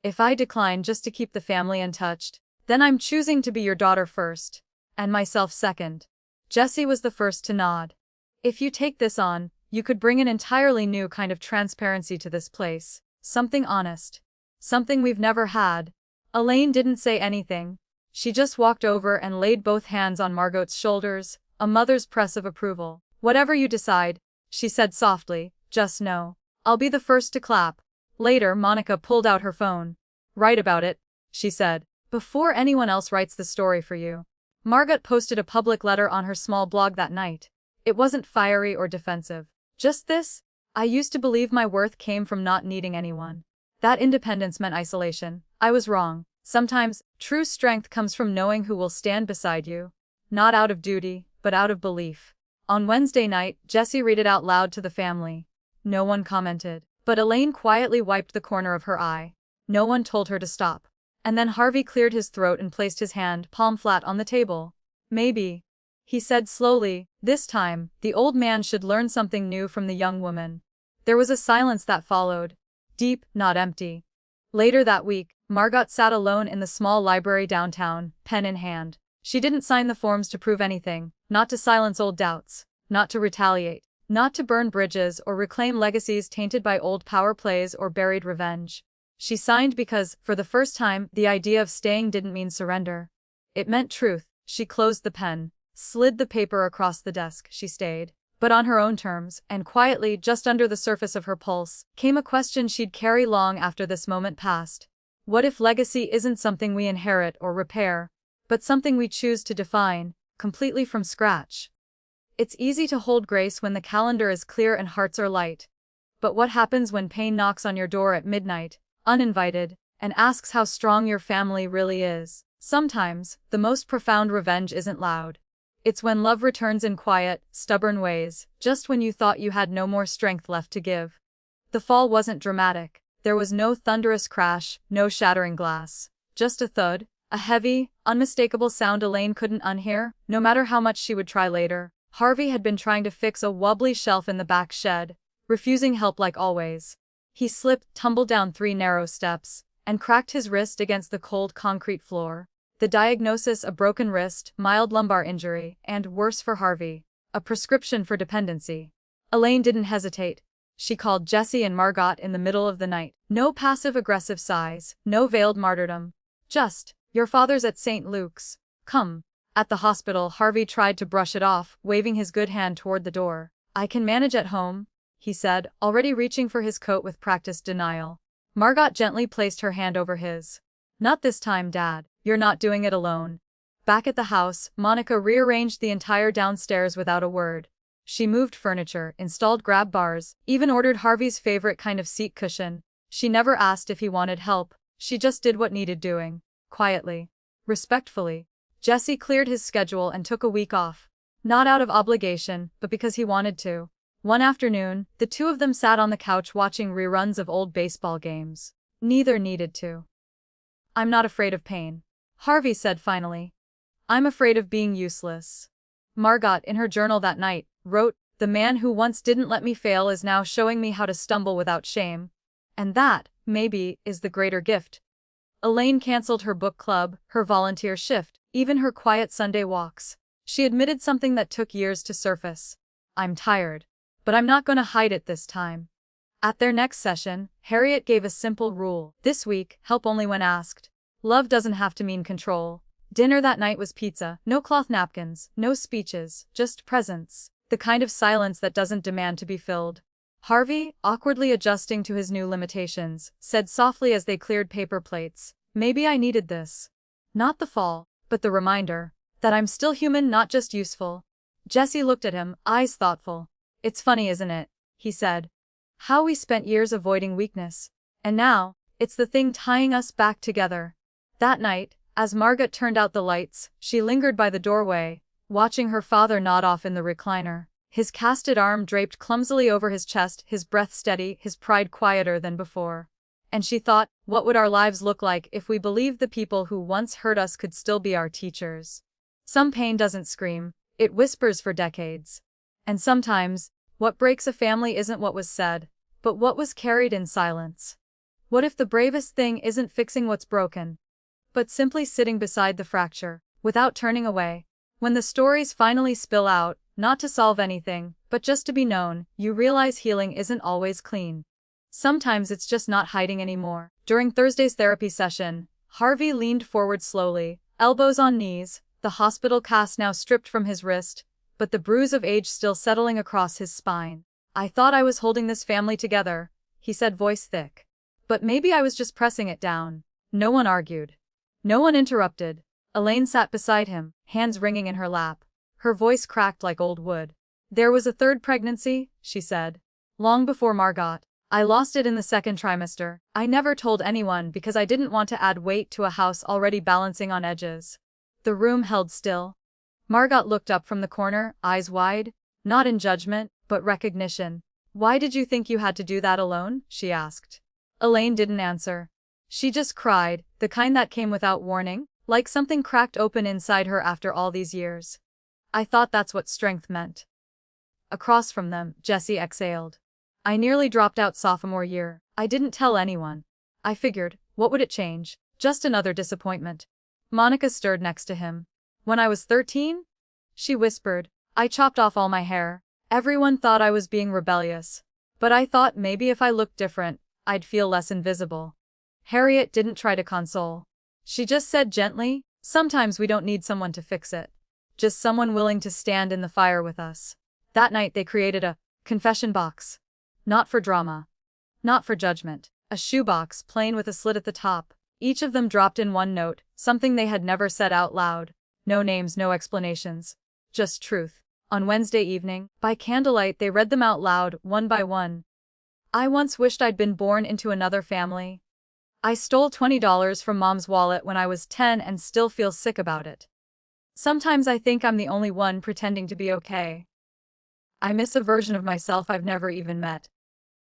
If I decline just to keep the family untouched, then I'm choosing to be your daughter first, and myself second. Jessie was the first to nod. If you take this on, you could bring an entirely new kind of transparency to this place. Something honest. Something we've never had. Elaine didn't say anything. She just walked over and laid both hands on Margot's shoulders, a mother's press of approval. Whatever you decide, she said softly, just know. I'll be the first to clap. Later, Monica pulled out her phone. Write about it, she said, before anyone else writes the story for you. Margot posted a public letter on her small blog that night. It wasn't fiery or defensive. Just this: I used to believe my worth came from not needing anyone. That independence meant isolation. I was wrong. Sometimes, true strength comes from knowing who will stand beside you. Not out of duty, but out of belief. On Wednesday night, Jessie read it out loud to the family. No one commented. But Elaine quietly wiped the corner of her eye. No one told her to stop. And then Harvey cleared his throat and placed his hand, palm flat, on the table. Maybe, he said slowly, this time, the old man should learn something new from the young woman. There was a silence that followed. Deep, not empty. Later that week, Margot sat alone in the small library downtown, pen in hand. She didn't sign the forms to prove anything, not to silence old doubts, not to retaliate, not to burn bridges or reclaim legacies tainted by old power plays or buried revenge. She signed because, for the first time, the idea of staying didn't mean surrender. It meant truth. She closed the pen, slid the paper across the desk. She stayed. But on her own terms, and quietly, just under the surface of her pulse, came a question she'd carry long after this moment passed. What if legacy isn't something we inherit or repair, but something we choose to define, completely from scratch? It's easy to hold grace when the calendar is clear and hearts are light. But what happens when pain knocks on your door at midnight, uninvited, and asks how strong your family really is? Sometimes, the most profound revenge isn't loud. It's when love returns in quiet, stubborn ways, just when you thought you had no more strength left to give. The fall wasn't dramatic. There was no thunderous crash, no shattering glass. Just a thud, a heavy, unmistakable sound Elaine couldn't unhear, no matter how much she would try later. Harvey had been trying to fix a wobbly shelf in the back shed, refusing help like always. He slipped, tumbled down 3 narrow steps, and cracked his wrist against the cold concrete floor. The diagnosis: a broken wrist, mild lumbar injury, and, worse for Harvey, a prescription for dependency. Elaine didn't hesitate. She called Jessie and Margot in the middle of the night. No passive-aggressive sighs, no veiled martyrdom. Just, your father's at St. Luke's. Come. At the hospital, Harvey tried to brush it off, waving his good hand toward the door. I can manage at home, he said, already reaching for his coat with practiced denial. Margot gently placed her hand over his. Not this time, Dad. You're not doing it alone. Back at the house, Monica rearranged the entire downstairs without a word. She moved furniture, installed grab bars, even ordered Harvey's favorite kind of seat cushion. She never asked if he wanted help. She just did what needed doing. Quietly. Respectfully. Jessie cleared his schedule and took a week off. Not out of obligation, but because he wanted to. One afternoon, the two of them sat on the couch watching reruns of old baseball games. Neither needed to. I'm not afraid of pain, Harvey said finally. I'm afraid of being useless. Margot, in her journal that night, wrote, the man who once didn't let me fail is now showing me how to stumble without shame. And that, maybe, is the greater gift. Elaine canceled her book club, her volunteer shift, even her quiet Sunday walks. She admitted something that took years to surface. I'm tired. But I'm not gonna hide it this time. At their next session, Harriet gave a simple rule. This week, help only when asked. Love doesn't have to mean control. Dinner that night was pizza, no cloth napkins, no speeches, just presence. The kind of silence that doesn't demand to be filled. Harvey, awkwardly adjusting to his new limitations, said softly as they cleared paper plates, "Maybe I needed this. Not the fall, but the reminder that I'm still human, not just useful." Jesse looked at him, eyes thoughtful. "It's funny, isn't it?" he said. "How we spent years avoiding weakness. And now, it's the thing tying us back together." That night, as Margot turned out the lights, she lingered by the doorway, watching her father nod off in the recliner. His casted arm draped clumsily over his chest, his breath steady, his pride quieter than before. And she thought, what would our lives look like if we believed the people who once hurt us could still be our teachers? Some pain doesn't scream, it whispers for decades. And sometimes, what breaks a family isn't what was said, but what was carried in silence. What if the bravest thing isn't fixing what's broken, but simply sitting beside the fracture, without turning away? When the stories finally spill out, not to solve anything, but just to be known, you realize healing isn't always clean. Sometimes it's just not hiding anymore. During Thursday's therapy session, Harvey leaned forward slowly, elbows on knees, the hospital cast now stripped from his wrist, but the bruise of age still settling across his spine. "I thought I was holding this family together," he said, voice thick. "But maybe I was just pressing it down." No one argued. No one interrupted. Elaine sat beside him, hands ringing in her lap. Her voice cracked like old wood. "There was a third pregnancy," she said. "Long before Margot. I lost it in the second trimester. I never told anyone because I didn't want to add weight to a house already balancing on edges." The room held still. Margot looked up from the corner, eyes wide, not in judgment, but recognition. "Why did you think you had to do that alone?" she asked. Elaine didn't answer. She just cried, the kind that came without warning, like something cracked open inside her after all these years. "I thought that's what strength meant." Across from them, Jesse exhaled. "I nearly dropped out sophomore year. I didn't tell anyone. I figured, what would it change? Just another disappointment." Monica stirred next to him. "When I was 13? She whispered. "I chopped off all my hair. Everyone thought I was being rebellious. But I thought maybe if I looked different, I'd feel less invisible." Harriet didn't try to console. She just said gently, "Sometimes we don't need someone to fix it. Just someone willing to stand in the fire with us." That night they created a confession box. Not for drama. Not for judgment. A shoebox, plain with a slit at the top. Each of them dropped in one note, something they had never said out loud. No names, no explanations. Just truth. On Wednesday evening, by candlelight they read them out loud, one by one. "I once wished I'd been born into another family. I stole $20 from Mom's wallet when I was 10 and still feel sick about it. Sometimes I think I'm the only one pretending to be okay. I miss a version of myself I've never even met."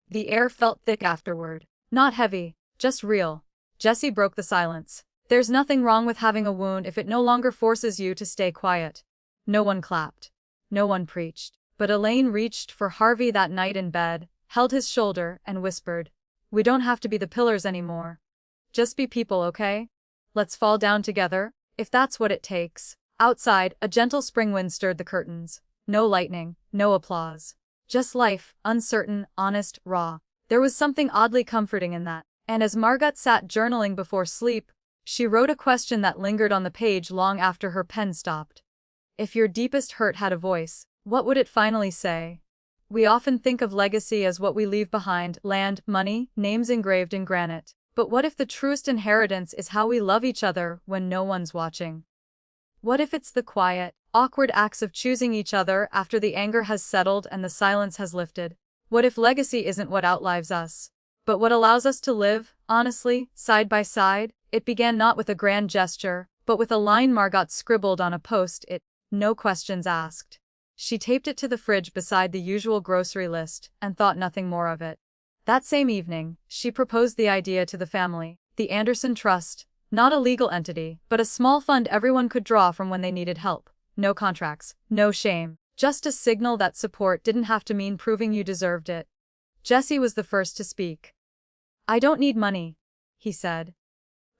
The air felt thick afterward. Not heavy, just real. Jesse broke the silence. "There's nothing wrong with having a wound if it no longer forces you to stay quiet." No one clapped. No one preached. But Elaine reached for Harvey that night in bed, held his shoulder, and whispered, "We don't have to be the pillars anymore. Just be people, okay? Let's fall down together, if that's what it takes." Outside, a gentle spring wind stirred the curtains. No lightning, no applause. Just life, uncertain, honest, raw. There was something oddly comforting in that. And as Margot sat journaling before sleep, she wrote a question that lingered on the page long after her pen stopped. If your deepest hurt had a voice, what would it finally say? We often think of legacy as what we leave behind, land, money, names engraved in granite. But what if the truest inheritance is how we love each other when no one's watching? What if it's the quiet, awkward acts of choosing each other after the anger has settled and the silence has lifted? What if legacy isn't what outlives us, but what allows us to live, honestly, side by side? It began not with a grand gesture, but with a line Margot scribbled on a post-it, no questions asked. She taped it to the fridge beside the usual grocery list, and thought nothing more of it. That same evening, she proposed the idea to the family, the Anderson Trust, not a legal entity, but a small fund everyone could draw from when they needed help. No contracts, no shame, just a signal that support didn't have to mean proving you deserved it. Jesse was the first to speak. "I don't need money," he said.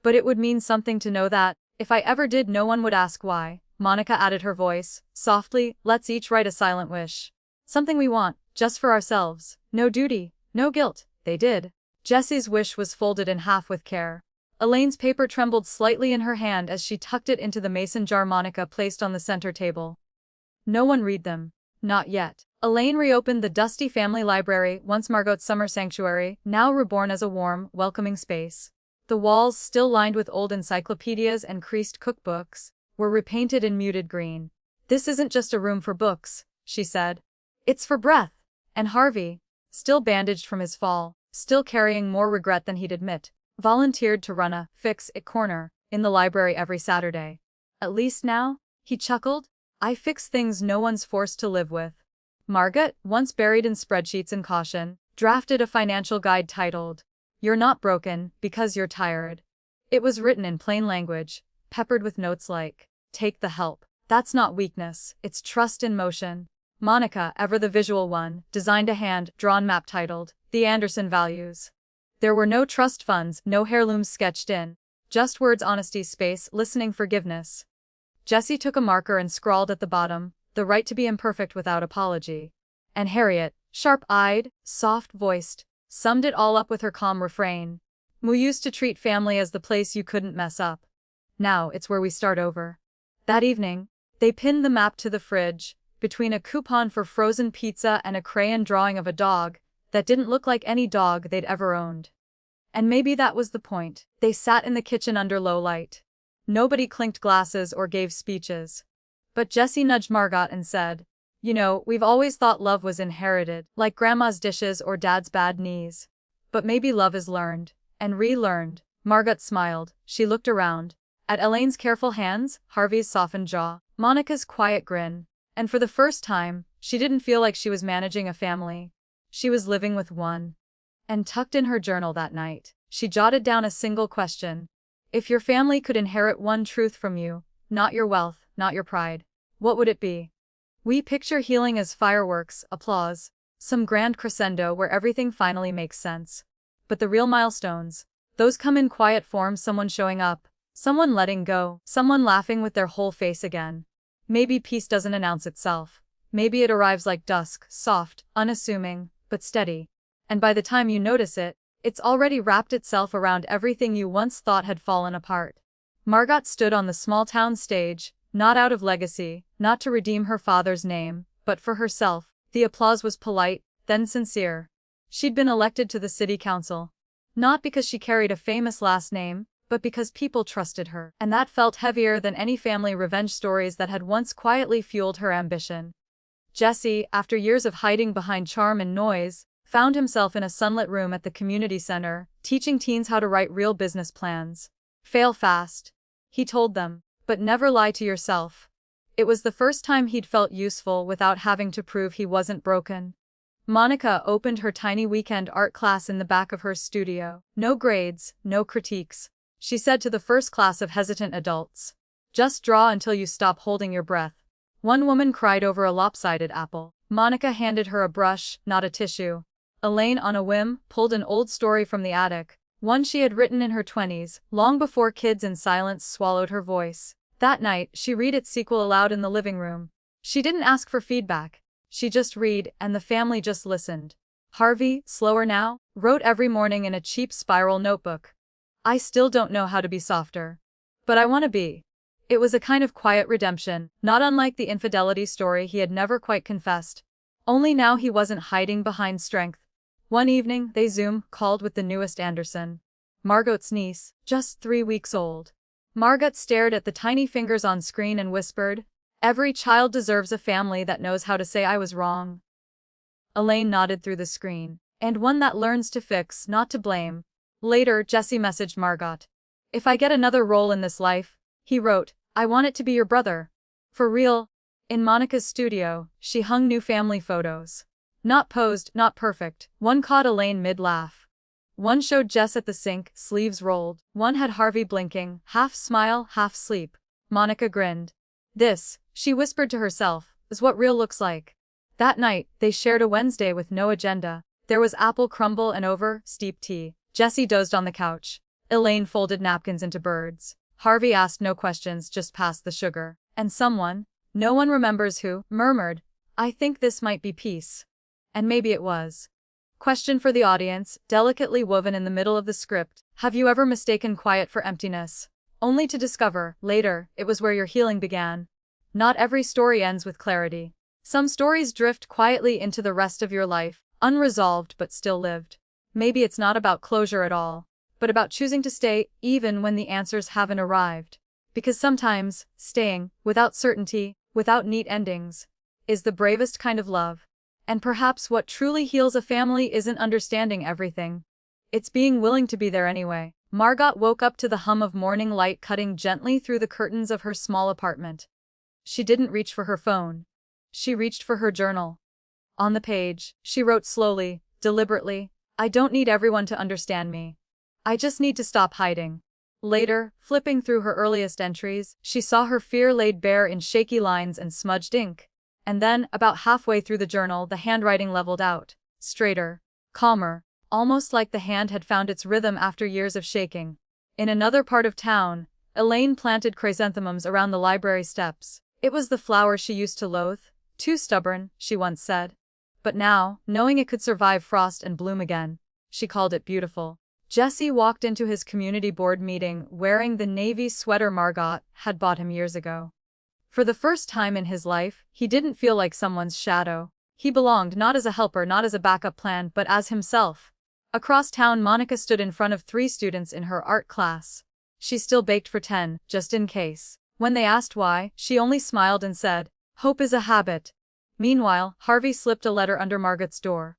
"But it would mean something to know that, if I ever did, no one would ask why." Monica added her voice, softly, "Let's each write a silent wish. Something we want, Just for ourselves. No duty, no guilt. They did. Jessie's wish was folded in half with care. Elaine's paper trembled slightly in her hand as she tucked it into the mason jar Monica placed on the center table. No one read them. Not yet. Elaine reopened the dusty family library, once Margot's summer sanctuary, now reborn as a warm, welcoming space. The walls, still lined with old encyclopedias and creased cookbooks, were repainted in muted green. "This isn't just a room for books," she said. "It's for breath." And Harvey, still bandaged from his fall, still carrying more regret than he'd admit, volunteered to run a fix-it corner in the library every Saturday. "At least now," he chuckled, "I fix things no one's forced to live with." Margot, once buried in spreadsheets and caution, drafted a financial guide titled, "You're Not Broken Because You're Tired." It was written in plain language, peppered with notes like, "Take the help. That's not weakness, it's trust in motion." Monica, ever the visual one, designed a hand-drawn map titled, "The Anderson Values." There were no trust funds, no heirlooms sketched in, just words, honesty, space, listening, forgiveness. Jessie took a marker and scrawled at the bottom, "The right to be imperfect without apology." And Harriet, sharp-eyed, soft-voiced, summed it all up with her calm refrain. "We used to treat family as the place you couldn't mess up. Now it's where we start over." That evening, they pinned the map to the fridge, between a coupon for frozen pizza and a crayon drawing of a dog that didn't look like any dog they'd ever owned. And maybe that was the point. They sat in the kitchen under low light. Nobody clinked glasses or gave speeches. But Jessie nudged Margot and said, "You know, we've always thought love was inherited, like grandma's dishes or dad's bad knees. But maybe love is learned, and relearned." Margot smiled. She looked around. At Elaine's careful hands, Harvey's softened jaw, Monica's quiet grin. And for the first time, she didn't feel like she was managing a family. She was living with one. And tucked in her journal that night, she jotted down a single question. If your family could inherit one truth from you, not your wealth, not your pride, what would it be? We picture healing as fireworks, applause, some grand crescendo where everything finally makes sense. But the real milestones, those come in quiet form, someone showing up, someone letting go, someone laughing with their whole face again. Maybe peace doesn't announce itself. Maybe it arrives like dusk, soft, unassuming, but steady. And by the time you notice it, it's already wrapped itself around everything you once thought had fallen apart. Margot stood on the small-town stage, not out of legacy, not to redeem her father's name, but for herself. The applause was polite, then sincere. She'd been elected to the city council. Not because she carried a famous last name, but because people trusted her. And that felt heavier than any family revenge stories that had once quietly fueled her ambition. Jesse, after years of hiding behind charm and noise, found himself in a sunlit room at the community center, teaching teens how to write real business plans. Fail fast, he told them, but never lie to yourself. It was the first time he'd felt useful without having to prove he wasn't broken. Monica opened her tiny weekend art class in the back of her studio. No grades, no critiques, she said to the first class of hesitant adults. Just draw until you stop holding your breath. One woman cried over a lopsided apple. Monica handed her a brush, not a tissue. Elaine, on a whim, pulled an old story from the attic, one she had written in her 20s, long before kids in silence swallowed her voice. That night, she read its sequel aloud in the living room. She didn't ask for feedback. She just read, and the family just listened. Harvey, slower now, wrote every morning in a cheap spiral notebook. I still don't know how to be softer. But I want to be. It was a kind of quiet redemption, not unlike the infidelity story he had never quite confessed. Only now he wasn't hiding behind strength. One evening, they Zoom called with the newest Anderson, Margot's niece, just 3 weeks old. Margot stared at the tiny fingers on screen and whispered, "Every child deserves a family that knows how to say I was wrong." Elaine nodded through the screen, "And one that learns to fix, not to blame." Later, Jesse messaged Margot. "If I get another role in this life," he wrote, "I want it to be your brother. For real." In Monica's studio, she hung new family photos. Not posed, not perfect. One caught Elaine mid-laugh. One showed Jess at the sink, sleeves rolled. One had Harvey blinking, half smile, half sleep. Monica grinned. "This," she whispered to herself, "is what real looks like." That night, they shared a Wednesday with no agenda. There was apple crumble and over-steeped tea. Jessie dozed on the couch. Elaine folded napkins into birds. Harvey asked no questions, just passed the sugar. And someone, no one remembers who, murmured, "I think this might be peace." And maybe it was. Question for the audience, delicately woven in the middle of the script. Have you ever mistaken quiet for emptiness? Only to discover, later, it was where your healing began. Not every story ends with clarity. Some stories drift quietly into the rest of your life, unresolved but still lived. Maybe it's not about closure at all, but about choosing to stay even when the answers haven't arrived. Because sometimes, staying, without certainty, without neat endings, is the bravest kind of love. And perhaps what truly heals a family isn't understanding everything. It's being willing to be there anyway. Margot woke up to the hum of morning light cutting gently through the curtains of her small apartment. She didn't reach for her phone. She reached for her journal. On the page, she wrote slowly, deliberately, I don't need everyone to understand me. I just need to stop hiding. Later, flipping through her earliest entries, she saw her fear laid bare in shaky lines and smudged ink. And then, about halfway through the journal, the handwriting leveled out. Straighter. Calmer. Almost like the hand had found its rhythm after years of shaking. In another part of town, Elaine planted chrysanthemums around the library steps. It was the flower she used to loathe. Too stubborn, she once said. But now, knowing it could survive frost and bloom again, she called it beautiful. Jesse walked into his community board meeting wearing the navy sweater Margot had bought him years ago. For the first time in his life, he didn't feel like someone's shadow. He belonged not as a helper, not as a backup plan, but as himself. Across town, Monica stood in front of 3 students in her art class. She still baked for 10, just in case. When they asked why, she only smiled and said, "Hope is a habit." Meanwhile, Harvey slipped a letter under Margot's door.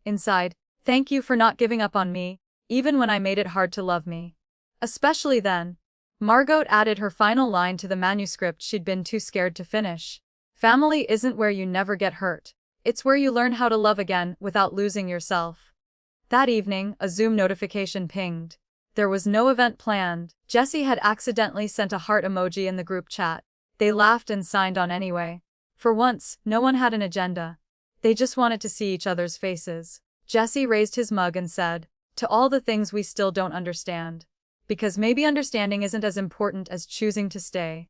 Inside, "Thank you for not giving up on me, even when I made it hard to love me. Especially then." Margot added her final line to the manuscript she'd been too scared to finish. Family isn't where you never get hurt. It's where you learn how to love again without losing yourself. That evening, a Zoom notification pinged. There was no event planned. Jesse had accidentally sent a heart emoji in the group chat. They laughed and signed on anyway. For once, no one had an agenda. They just wanted to see each other's faces. Jesse raised his mug and said, "To all the things we still don't understand. Because maybe understanding isn't as important as choosing to stay."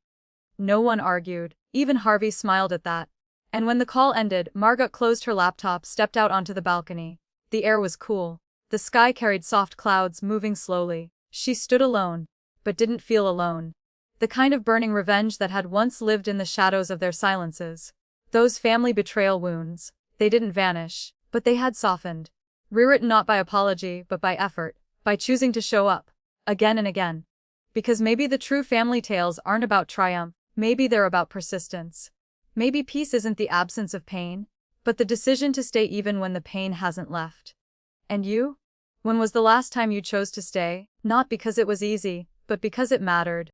No one argued. Even Harvey smiled at that. And when the call ended, Margot closed her laptop, stepped out onto the balcony. The air was cool. The sky carried soft clouds moving slowly. She stood alone, but didn't feel alone. The kind of burning revenge that had once lived in the shadows of their silences. Those family betrayal wounds, they didn't vanish, but they had softened. Rewritten not by apology, but by effort, by choosing to show up. Again and again. Because maybe the true family tales aren't about triumph, maybe they're about persistence. Maybe peace isn't the absence of pain, but the decision to stay even when the pain hasn't left. And you? When was the last time you chose to stay? Not because it was easy, but because it mattered.